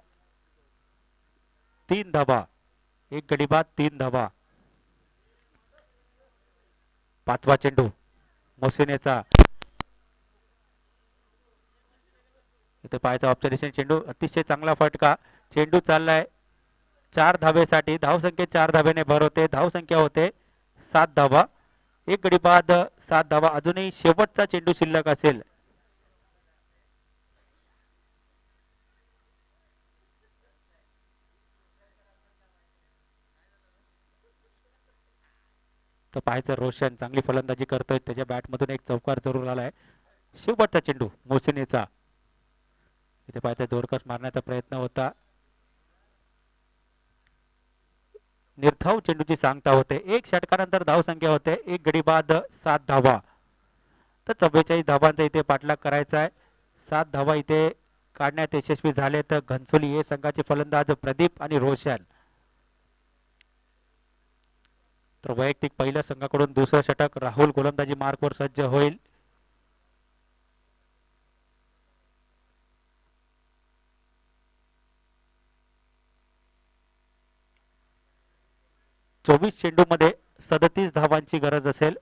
3 धावा, 1 गडी बाद 3 धावा. 5वा चेंडू मोसिनेचा. इथे पाहायचा ऑब्झर्वेशन चेंडू, अतिशय चांगला फटका. चेंडू चाललाय 4 धावेसाठी. धावसंख्या 4 धावेने भर होते. धावसंख्या होते 7 धावा, 1 गडी बाद 7 धावा. अजूनही शेवटचा चेंडू शिल्लक असेल. तर पाहायचं रोशन चांगली फलंदाजी करतोय, त्याच्या बॅटमधून एक चौकार जरूर आलाय. शेवटचा चेंडू मोसिनेचा. इथे पाहायचं जोरकस मारण्याचा प्रयत्न होता, निर्धाव चेंडूची सांगता होते. 1 षटकानंतर धाव संख्या होते 1 गडी बाद 7 धावा. तर 44 धावांचा इथे पाठलाग करायचा आहे. 7 धावा इथे काढण्यात यशस्वी झाले. तर घनसोली हे संघाचे फलंदाज प्रदीप आणि रोशन. तर वैयक्तिक पहिल्या संघाकडून दुसरं षटक. राहुल गोलंदाजी मार्कवर सज्ज होईल. चोवीस चेंडू मध्ये 37 धावांची गरज असेल.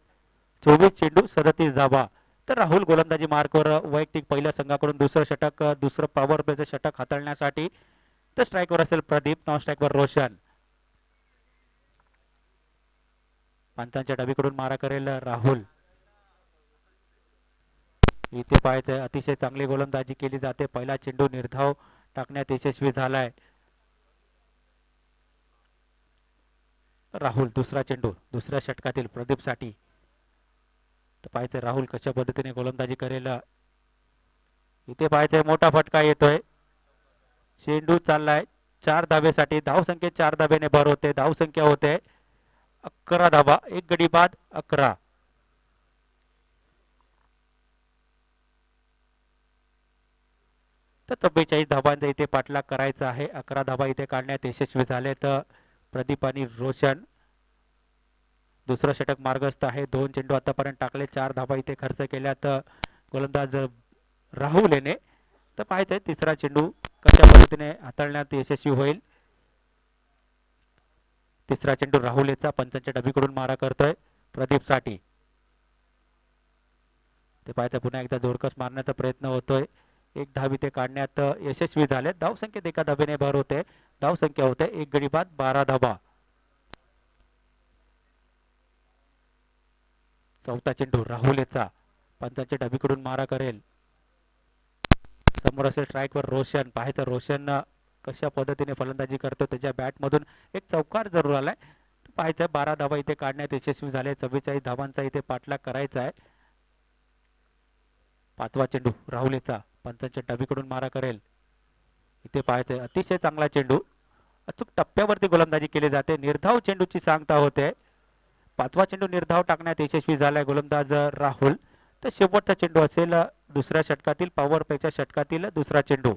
24 चेंडू 37 धावा. तर राहुल गोलंदाजी मार्कवर वैयक्तिक पहिल्या संघाकडून दुसरं षटक, दुसरं पॉवर प्लेचं षटक हाताळण्यासाठी. तर स्ट्राईकवर असेल प्रदीप, नॉन स्ट्राईकवर रोशन. पंचांच्या डबीकडून मारा करेल राहुल. इथे पाहायचं अतिशय चांगली गोलंदाजी केली जाते. पहिला चेंडू निर्धाव टाकण्यात यशस्वी झालाय राहुल. दुसरा चेंडू दुसऱ्या षटकातील प्रदीप साठी. तर पाहायचं राहुल कशा पद्धतीने गोलंदाजी करेल. इथे पाहायचंय मोठा फटका येतोय. चेंडू चाललाय 4 धाबेसाठी. धावसंख्या 4 धाब्याने भर होते. धावसंख्या होते 11 धाबा. एक गडी बाद 11. तर 44 धाबांचा इथे पाठलाग करायचा आहे. 11 धाबा इथे काढण्यात यशस्वी झाले. तर प्रदीप आणि रोशन दुसरं षटक मार्गस्थ आहे. 2 चेंडू आतापर्यंत टाकले. 4 धाबा इथे खर्च केल्या. तर गोलंदाज राहुल येणे. तर पाहायचंय तिसरा चेंडू कशा पद्धतीने हाताळण्यात यशस्वी होईल. तिसरा चेंडू राहुल याचा पंचांच्या डबीकडून मारा करतोय प्रदीप साठी. ते पाहायचं पुन्हा एकदा जोरकस मारण्याचा प्रयत्न होतोय. एक धाव इथे काढण्यात यशस्वी झाले. धावसंख्येत एका धाब्याने भर होते. धावसंख्या होते एक गडी बाद 12 धाबा. चौथा चेंडू राहुल याचा पंचांच्या डबीकडून मारा करेल. समोर असेल स्ट्राईकवर रोशन. पाहायचं रोशन कशा पद्धतीने फलंदाजी करतो. त्याच्या बॅटमधून एक चौकार जरूर आलाय. पाहायचं 12 धाबा इथे काढण्यात यशस्वी झाले. 44 धाबांचा इथे पाठलाग करायचा आहे. पाचवा चेंडू राहुल याचा पंचांच्या डबीकडून मारा करेल. इथे पाहायचंय अतिशय चांगला चेंडू. अचूक टप्प्यावरती गोलंदाजी केली जाते. निर्धाव चेंडूची सांगता होते. पाचवा चेंडू निर्धाव टाकण्यात यशस्वी झालाय गोलंदाज राहुल. तर शेवटचा चेंडू असेल दुसऱ्या षटकातील पॉवर प्लेच्या षटकातील दुसरा चेंडू.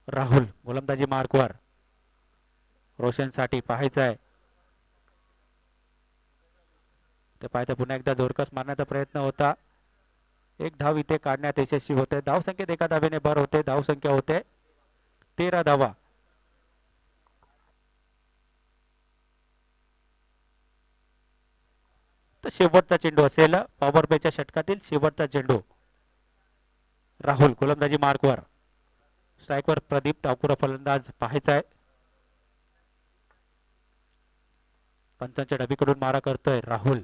राहुल गोलंदाजी मार्कवर. रोशन साठी पाहायचं आहे. ते पाहायचं पुन्हा एकदा जोरकस मारण्याचा प्रयत्न होता. एक धाव इथे काढण्यात यशस्वी होते. धावसंख्येत एका धाब्याने भर होते. धावसंख्या होते 13 धावा. तर शेवटचा चेंडू असेल पॉवर प्लेच्या षटकातील शेवटचा चेंडू. राहुल गोलंदाजी मार्कवर. स्ट्राईकवर प्रदीप ठाकूर फलंदाज पाहायचा आहे. पंचांच्या डबीकडून मारा करतोय राहुल.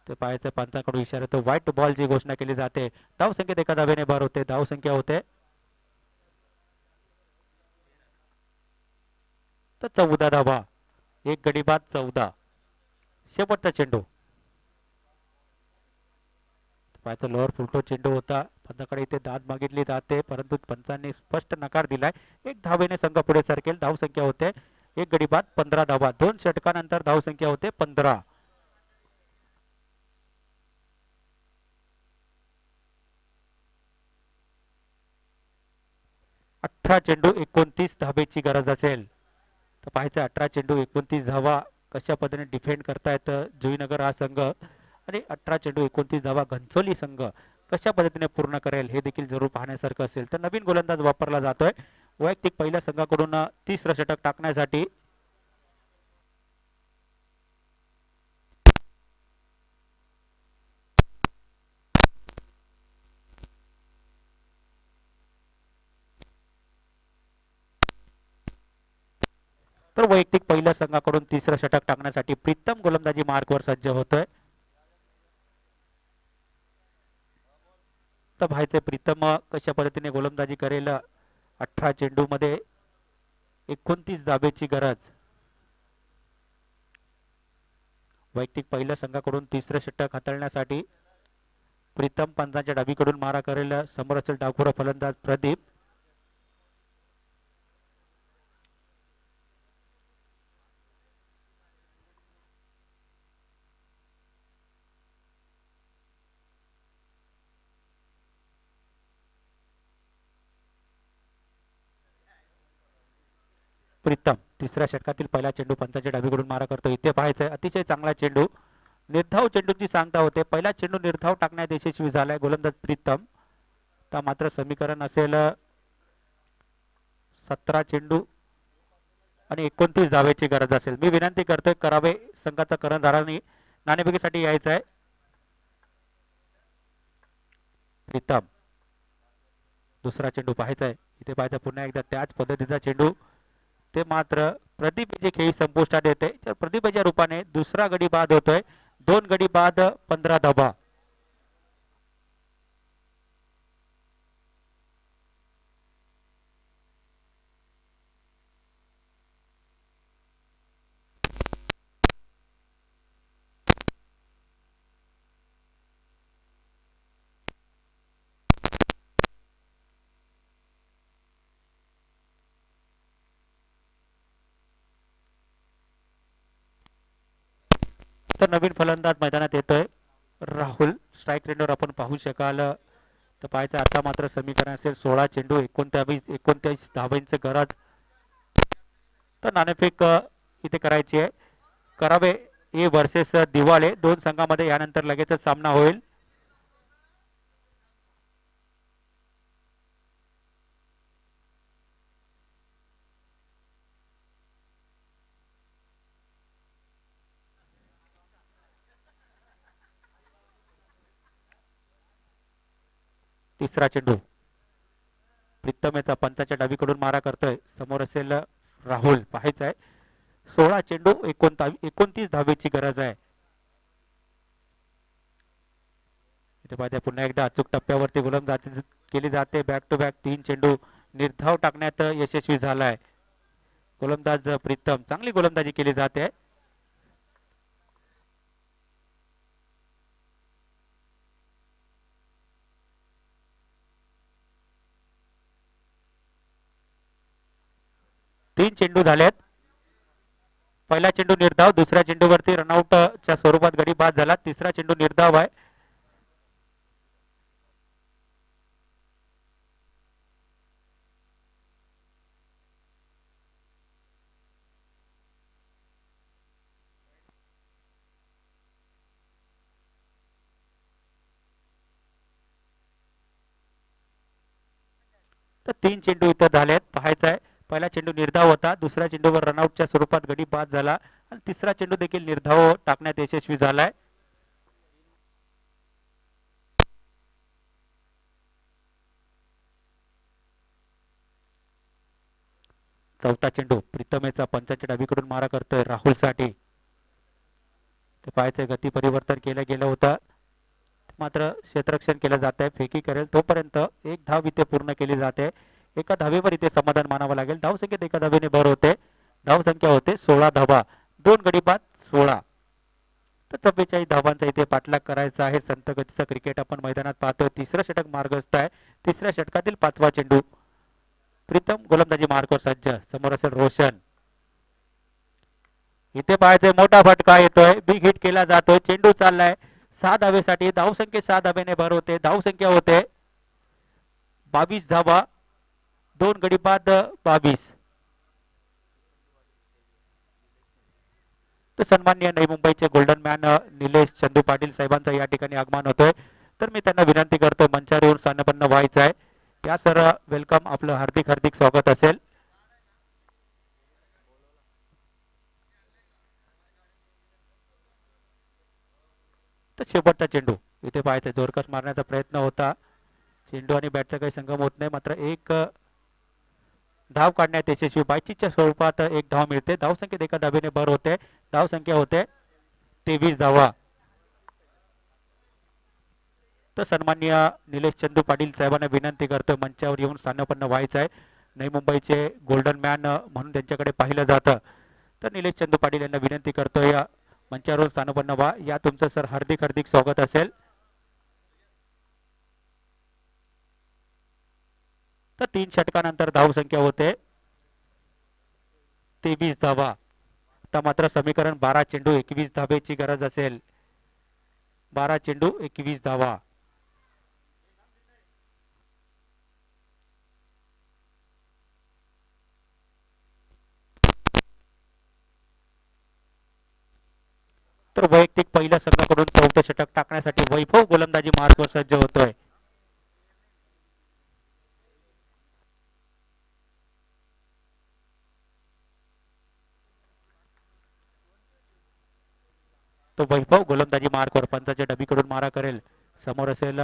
ते पाहायचं पंचांकडून इशारा तो व्हाईट बॉलची घोषणा केली जाते. धावसंख्येत एका धाब्याने भर होते. धावसंख्या होते तर 14 धाबा. एक गडी बाद 14. शेवटचा चेंडू. पाहायचं लोअर फुलटो चेंडू होता. पंचाकडे इथे दाद मागितली जाते परंतु पंचांनी स्पष्ट नकार दिलाय. एक धावेने संघ पुढे सरकेल. धावसंख्या होते एक गडी बाद 15 धाबा. 2 षटकानंतर धावसंख्या होते 15. 18 चेंडू 29 धाबेची गरज असेल. तर पाहायचं 18 चेंडू 29 धावा कशा पद्धतीने डिफेंड करतायत जुईनगर हा संघ. आणि 18 चेंडू 29 धावा घनसोली संघ कशा पद्धतीने पूर्ण करेल हे देखील जरूर पाहण्यासारखं असेल. तर नवीन गोलंदाज वापरला जातोय वैयक्तिक पहिल्या संघाकडून तिसरं षटक टाकण्यासाठी. तर वैयक्तिक पहिल्या संघाकडून तिसरं षटक टाकण्यासाठी प्रीतम गोलंदाजी मार्कवर सज्ज होतोय. तर पाहायचे प्रीतम कशा पद्धतीने गोलंदाजी करेल. 18 चेंडू मध्ये 29 धाबेची गरज. वैयक्तिक पहिल्या संघाकडून तिसरं षटक हाताळण्यासाठी प्रीतम पंचांच्या डावीकडून मारा करेल. समोर असेल डावखुरा फलंदाज प्रदीप. प्रीतम तिसऱ्या षटकातील पहिला चेंडू पंचांच्या डावीकडून मारा करतो. इथे पाहायचंय अतिशय चांगला चेंडू. निर्धाव चेंडूची सांगता होते. पहिला चेंडू निर्धाव टाकण्यात यशस्वी झालाय गोलंदाज प्रीतम. तर मात्र समीकरण असेल 17 चेंडू आणि 29 धावेची गरज असेल. मी विनंती करतोय करावे संघाचा कर्णधारांनी नाणेफेकीसाठी यायचं आहे. प्रीतम दुसरा चेंडू पाहायचा आहे. इथे पाहायचा पुन्हा एकदा त्याच पद्धतीचा चेंडू. ते मात्र प्रदीप जे खेळी संपुष्टात येते. प्रदीपच्या रूपाने दुसरा गडी बाद होतोय. 2 गडी बाद 15 धाबा. तर नवीन फलंदाज मैदानात येतोय राहुल. स्ट्राईक रेंजवर आपण पाहू शकाल. तर पाहायचं आता मात्र समीकरण असेल 16 चेंडू 39 धावांची गरज. तर नाणेफेक इथे करायची आहे. करावे ए वर्सेस दिवाळे दोन संघामध्ये यानंतर लगेचच सामना होईल. तिसरा चेंडू प्रीतमेचा पंचाच्या डावीकडून मारा करतोय. समोर असेल राहुल. पाहायचं आहे 16 चेंडू 29 धावेची गरज आहे. इथे पाहिजे पुन्हा एकदा अचूक टप्प्यावरती गोलंदाजी केली जाते. बॅक टू बॅक 3 चेंडू निर्धाव टाकण्यात यशस्वी झालाय गोलंदाज प्रीतम. चांगली गोलंदाजी केली जाते. तीन चेंडू झालेत. पहिला चेंडू निर्धाव. दुसऱ्या चेंडूवरती रनआउटच्या स्वरूपात गडी बाद झाला. तिसरा चेंडू निर्धाव आहे. तर 3 चेंडू इथं झालेत. पाहायचं आहे पहिला चेंडू निर्धाव होता. दुसऱ्या चेंडूवर रनआउटच्या स्वरूपात गडी बाद झाला आणि तिसरा चेंडू देखील निर्धाव टाकण्यात यशस्वी झालाय. चौथा चेंडू प्रीतमेचा पंचाच्या डावीकडून मारा करतोय राहुल साठी. ते पाहायचंय गती परिवर्तन केलं गेलं होतं मात्र क्षेत्ररक्षण केलं जात आहे. फेकी करेल तोपर्यंत एक धाव इथे पूर्ण केली जाते. एका धावेवर इथे समाधान मानावं लागेल. धावसंख्येत एका धावेने भर होते. धावसंख्या होते 16 धावा. 2 गडी बाद 16. तर 44 धावांचा इथे पाठलाग करायचा आहे. संत गतीचं क्रिकेट आपण मैदानात पाहतोय. तिसरं षटक मार्गस्थ आहे. तिसऱ्या षटकातील 5वा चेंडू. प्रीतम गोलंदाजी मार्कवर सज्ज. समोर असेल रोशन. इथे पाहायचंय मोठा फटका येतोय. बिग हिट केला जातोय. चेंडू चाललाय 6 धावेसाठी. धावसंख्येत 6 धावेने भर होते. धावसंख्या होते 22 धावा. 2 गडी बाद 22. तर सन्माननीय नवी मुंबईचे गोल्डन मॅन निलेश चंदू पाटील साहेबांचं या ठिकाणी आगमन होतोय. तर मी त्यांना विनंती करतोय मंचावर येऊन स्थानपन्न व्हायचं आहे. या सर वेलकम. आपलं हार्दिक हार्दिक स्वागत असेल. तर शेवटचा चेंडू इथे पाहायचं जोरकस मारण्याचा प्रयत्न होता. चेंडू आणि बॅटचा काही संगम होत नाही. मात्र एक धाव काढण्यात यशस्वी. बायचीच्या स्वरूपात एक धाव मिळते. धावसंख्येत एका धावेने भर होते. धावसंख्या होते 23 धावा. तर सन्माननीय निलेश चंदू पाटील साहेबांना विनंती करतोय मंचावर येऊन स्थानापन्न व्हायचं आहे. नवी मुंबईचे गोल्डन मॅन म्हणून त्यांच्याकडे पाहिलं जातं. तर निलेश चंदू पाटील यांना विनंती करतोय मंचावर स्थानापन्न व्हा. या तुमचं सर हार्दिक हार्दिक स्वागत असेल. तर 3 षटकानंतर धावसंख्या होते 23 धावा. आता मात्र समीकरण 12 चेंडू 21 धावेची गरज असेल. 12 चेंडू 21 धावा. तर वैयक्तिक पहिल्या संघाकडून चौथे षटक टाकण्यासाठी वैभव गोलंदाजी मार्गवर सज्ज होतोय. तो वैभव गोलंदाजी मार्गवर पंचाच्या डबीकडून मारा करेल. समोर असेल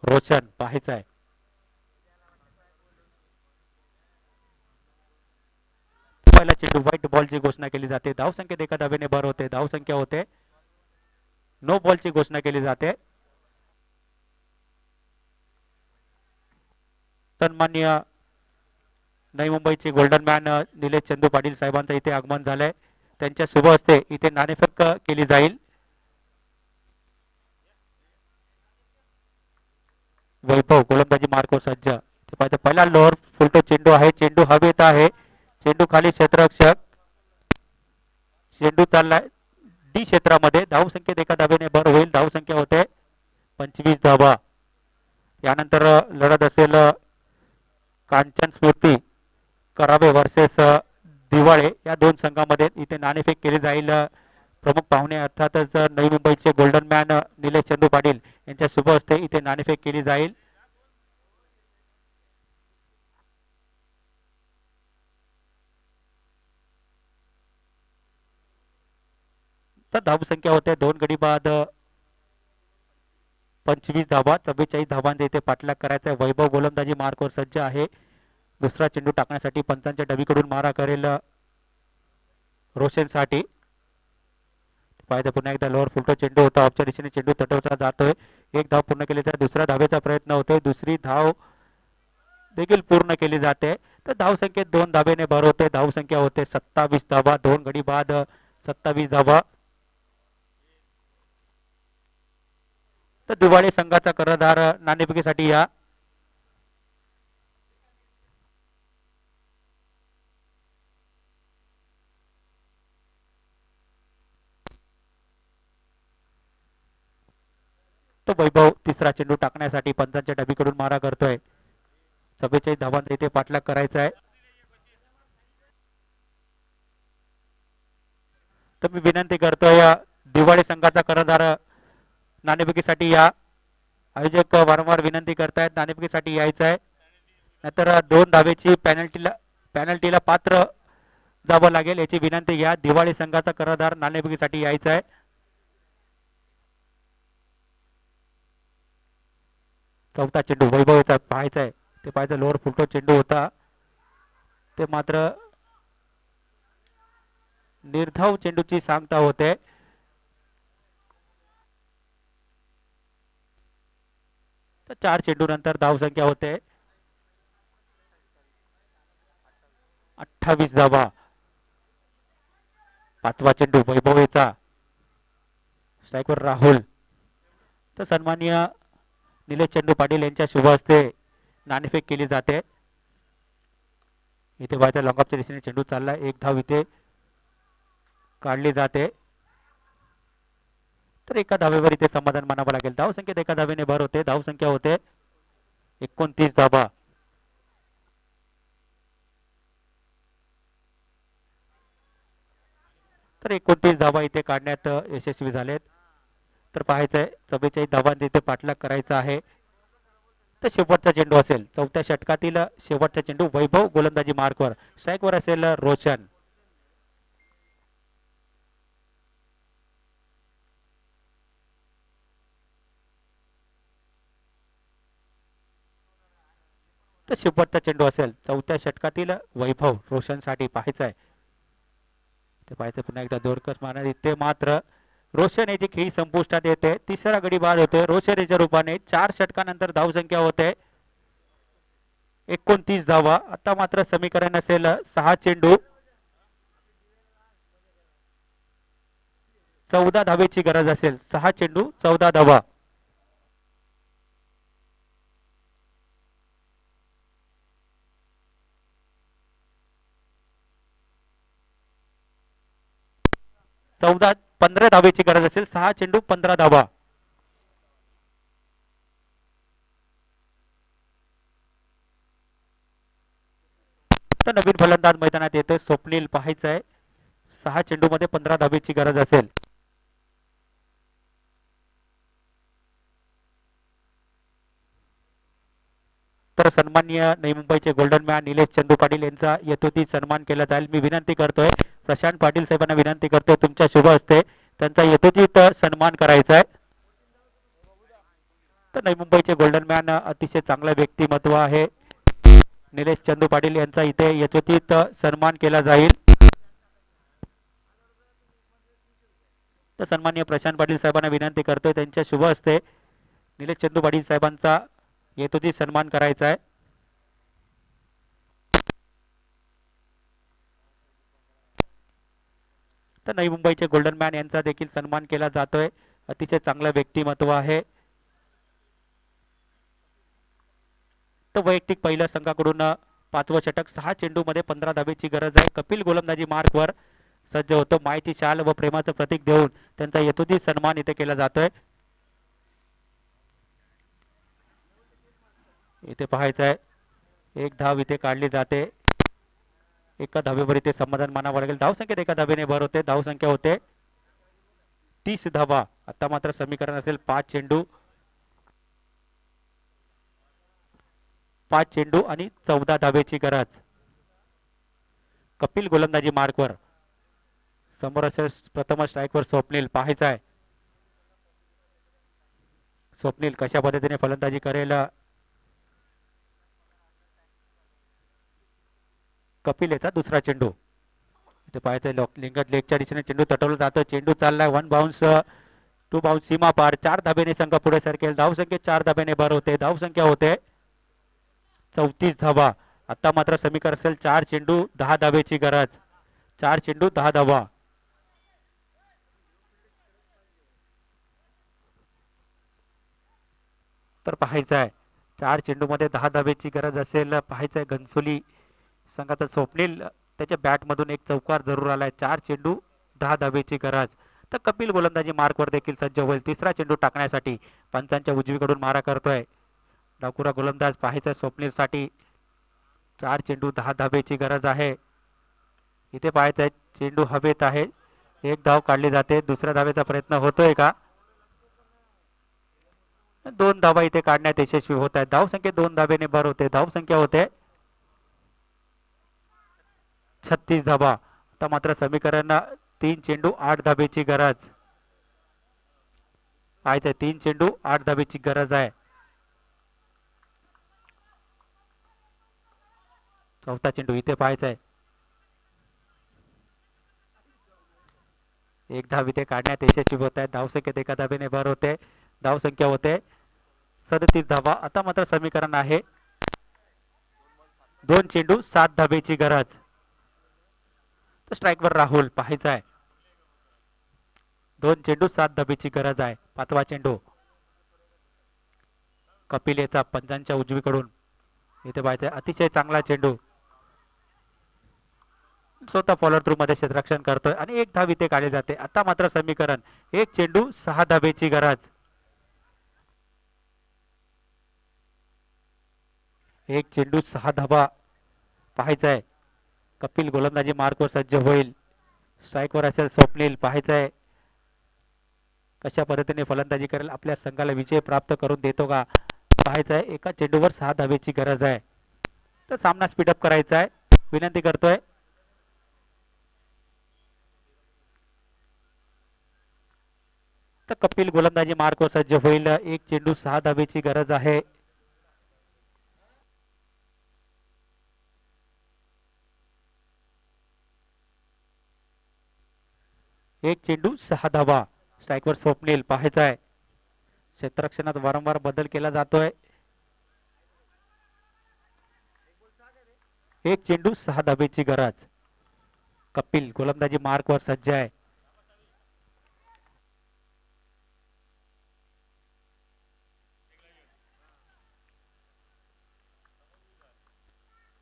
रोशन. पाहायचं आहे पहिला चेंडू व्हाईट बॉलची घोषणा केली जाते. धावसंख्येत एका धावेने भर होते. धावसंख्या होते नो बॉलची घोषणा केली जाते. सन्माननीय नवी मुंबईचे गोल्डन मॅन निलेश चंदू पाटील साहेबांचं इथे आगमन झालंय. त्यांच्या शुभ हस्ते इथे नाणेफेक केली जाईल. वैभव गोलंदाजी मार्गवर सज्ज. पहिला लोअर फुलटो चेंडू आहे. चेंडू हवेत आहे. चेंडू खाली क्षेत्ररक्षक. चेंडू चाललाय डी क्षेत्रामध्ये धावसंख्येत एका धाब्याने भर होईल. धावसंख्या होते 25 धाबा. यानंतर लढत असेल कांचन स्मृती करावे वर्सेस दिवाळे या दोन संघामध्ये. इथे नाणेफेक केली जाईल. प्रमुख पाहुणे अर्थातच नवी मुंबईचे गोल्डन मॅन निलेश चंदू पाटील यांच्या शुभ हस्ते इथे नाणेफेक केली जाईल. तर धावसंख्या होते 2 गडी बाद 25 धाबा. 44 धाबांचे इथे पाठलाग करायचा आहे. वैभव गोलंदाजी मार्कवर सज्ज आहे. दुसरा चेंडू टाकण्यासाठी पंचांच्या डबीकडून मारा करेल रोशनसाठी. पाहिजे पुन्हा एकदा लोअर फुलटो चेंडू होता. ऑफच्या दिशेने चेंडू तटवता जातोय. एक धाव पूर्ण केली तर दुसऱ्या धावेचा प्रयत्न होतोय. दुसरी धाव देखील पूर्ण केली जाते. तर धावसंख्येत 2 धाब्याने भर होते. धावसंख्या होते 27 धाबा. 2 गडी बाद 27 धाबा. तर दिवाळी संघाचा कर्णधार नाणेफेकीसाठी या. तो वैभव तिसरा चेंडू टाकण्यासाठी पंचांच्या डबीकडून मारा करतोय. 44 धावांचा इथे पाठलाग करायचा आहे. तर मी विनंती करतोय दिवाळी संघाचा कर्णधार नाणेफेकीसाठी या. आयोजक वारंवार विनंती करतायत नाणेफेकीसाठी यायचं आहे. नंतर 2 धावेची पॅनल्टीला पात्र जावं लागेल याची विनंती घ्या. दिवाळी संघाचा कर्णधार नाणेफेकीसाठी यायचा आहे. चौथा चेंडू वैभवचा पाहायचा आहे. ते पाहायचं लोअर फुलटो चेंडू होता. ते मात्र निर्धाव चेंडूची सांगता होते. तर 4 चेंडू नंतर धावसंख्या होते 28 धावा. पाचवा चेंडू वैभवेचा. स्ट्राईकवर राहुल. तर सन्माननीय निलेश चंदू पाटील यांच्या शुभ हस्ते नाणेफेक केली जाते. इथे बाहेर लॉंगऑफच्या दिशेने चेंडू चाललाय. एक धाव इथे काढली जाते. तर एका धावेवर इथे समाधान मानावं लागेल. धावसंख्येत एका धावेने भर होते. धावसंख्या होते 29 धाबा. तर 29 धाबा इथे काढण्यात यशस्वी झालेत. तर पाहायचंय 44 धावांचा इथे पाठलाग करायचा आहे. तर शेवटचा चेंडू असेल 4थ्या षटकातील शेवटचा चेंडू. वैभव गोलंदाजी मार्कवर. स्ट्राईकवर असेल रोशन. तर शेवटचा चेंडू असेल 4थ्या षटकातील वैभव रोशनसाठी. पाहायचं आहे ते पाहायचं पुन्हा एकदा जोरकस मारणार. इथे मात्र रोशन याची खेळी संपुष्टात येते. तिसरा गडी बाद होतोय रोशन याच्या रूपाने. 4 षटकानंतर धावसंख्या होते 29 धावा. आता मात्र समीकरण असेल 6 चेंडू 14 धावेची गरज असेल. 6 चेंडू 14 धावा. चौदा 15 धावेची गरज असेल. 6 चेंडू 15 धावा. तर नवीन फलंदाज मैदानात येतोय स्वप्नील. पाहायचं आहे 6 चेंडू मध्ये 15 धावेची गरज असेल. तर सन्माननीय नवी मुंबईचे गोल्डन मॅन निलेश चंदू पाटील यांचा यथोचित सन्मान केला जाईल. मी विनंती करतोय प्रशांत पाटील साहेबांना विनंती करतोय तुमच्या शुभ हस्ते त्यांचा यथोचित सन्मान करायचा आहे. तर नवी मुंबईचे गोल्डन मॅन अतिशय चांगलं व्यक्तिमत्व आहे निलेश चंदू पाटील यांचा इथे यथोचित सन्मान केला जाईल. तर सन्माननीय प्रशांत पाटील साहेबांना विनंती करतोय त्यांच्या शुभ हस्ते निलेश चंदू पाटील साहेबांचा यथोचित सन्मान करायचा आहे. तर नवी मुंबईचे गोल्डन मॅन यांचा देखील सन्मान केला जातोय. अतिशय चांगलं व्यक्तिमत्व आहे. तर वैयक्तिक पहिल्या संघाकडून 5वं षटक. 6 चेंडू मध्ये 15 धावेची गरज आहे. कपिल गोलंदाजी मार्कवर. सज्ज होतो. मायेची शाल व प्रेमाचं प्रतीक देऊन त्यांचा यथोचित सन्मान इथे केला जातोय. इथे पाहायचं आहे एक धाव इथे काढली जाते. एका धावेवर इथे समाधान मानावं लागेल. धावसंख्येत एका धावेने भर होते. धावसंख्या होते 30 धावा. आता मात्र समीकरण असेल 5 चेंडू आणि 14 धावेची गरज. कपिल गोलंदाजी मार्कवर. समोर असेल प्रथम स्ट्राईकवर स्वप्नील. पाहायचा आहे स्वप्नील कशा पद्धतीने फलंदाजी करेल. कपिल याचा दुसरा चेंडू. इथे पाहायचं लिंगत लेगच्या दिशेने चेंडू तटवला जातो. चेंडू चाललाय 1 बाउन्स 2 बाउन्स सीमा पार. 4 धाब्याने संघ पुढे सरकेल. धावसंख्येत 4 धाब्याने भर होते. धावसंख्या होते 34 धावा. आता मात्र समीकरण असेल 4 चेंडू 10 धावेची गरज. 4 चेंडू 10 धावा. तर पाहायचं आहे 4 चेंडू मध्ये 10 धावेची गरज असेल. पाहायचं आहे घनसोली संघाचा स्वप्नील त्याच्या बॅटमधून एक चौकार जरूर आलाय. 4 चेंडू 10 धावेची गरज. तर कपिल गोलंदाजी मार्कवर देखील सज्ज होईल. तिसरा चेंडू टाकण्यासाठी पंचांच्या उजवीकडून मारा करतोय डाकुरा गोलंदाज. पाहायचं स्वप्नील साठी 4 चेंडू 10 धावेची गरज आहे. इथे पाहायचं आहे चेंडू हवेत आहे. एक धाव काढली जाते. दुसऱ्या धावेचा प्रयत्न होतोय का. 2 धावा इथे काढण्यात यशस्वी होत आहेत. धावसंख्येत 2 धावेने भर होते. धावसंख्या होते 36 धावा. आता मात्र समीकरण 3 चेंडू 8 धावेची गरज. पाहायचंय 3 चेंडू 8 धावेची गरज आहे. चौथा चेंडू इथे पाहायचा आहे. एक धाव इथे काढण्यात यशस्वी होत आहे. धावसंख्येत एका धावेने भर होते. धावसंख्या होते 37 धावा. आता मात्र समीकरण आहे 2 चेंडू 7 धावेची गरज. तर स्ट्राईकवर राहुल. पाहायचा आहे 2 चेंडू 7 धावेची गरज आहे. 5वा चेंडू कपिल याचा पंचांच्या उजवीकडून. इथे पाहायचा अतिशय चांगला चेंडू. स्वतः फॉलो थ्रू मध्ये क्षेत्ररक्षण करतोय आणि एक धाव इथे काढली जाते. आता मात्र समीकरण 1 चेंडू 6 धावेची गरज. 1 चेंडू 6 धावा. पाहायचा आहे कपिल गोलंदाजी मार्कवर सज्ज होईल. स्ट्राईकवर असेल स्वप्नील. पाहायचं आहे कशा पद्धतीने फलंदाजी करेल. आपल्या संघाला विजय प्राप्त करून देतो का. पाहायचं आहे एका चेंडूवर 6 धावेची गरज आहे. तर सामना स्पीडअप करायचा आहे. विनंती करतोय तर कपिल गोलंदाजी मार्कवर सज्ज होईल. 1 चेंडू 6 धावेची गरज आहे. एक चेंडू 6 धावा. स्ट्राईकवर स्वप्नील. पाहायचा आहे क्षेत्ररक्षणात वारंवार बदल केला जातोय. 1 चेंडू 6 धावेची गरज. कपिल गोलंदाजी मार्कवर सज्ज आहे.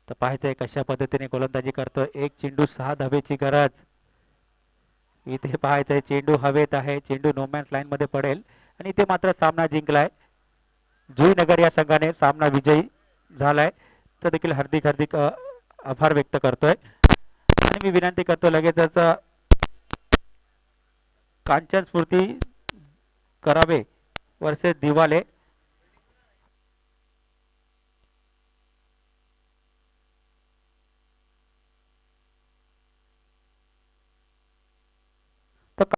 तर पाहायचंय कशा पद्धतीने गोलंदाजी करतोय. 1 चेंडू 6 धावेची गरज. इथे पाहायचंय चेंडू हवेत आहे. चेंडू नोमॅन्स लाईन मध्ये पडेल आणि इथे मात्र सामना जिंकलाय. जुईनगर या संघाने सामना विजयी झालाय. तर देखील हार्दिक हार्दिक आभार व्यक्त करतोय आणि मी विनंती करतो लगेचच कांचन स्फूर्ती करावे वर्सेस दिवाले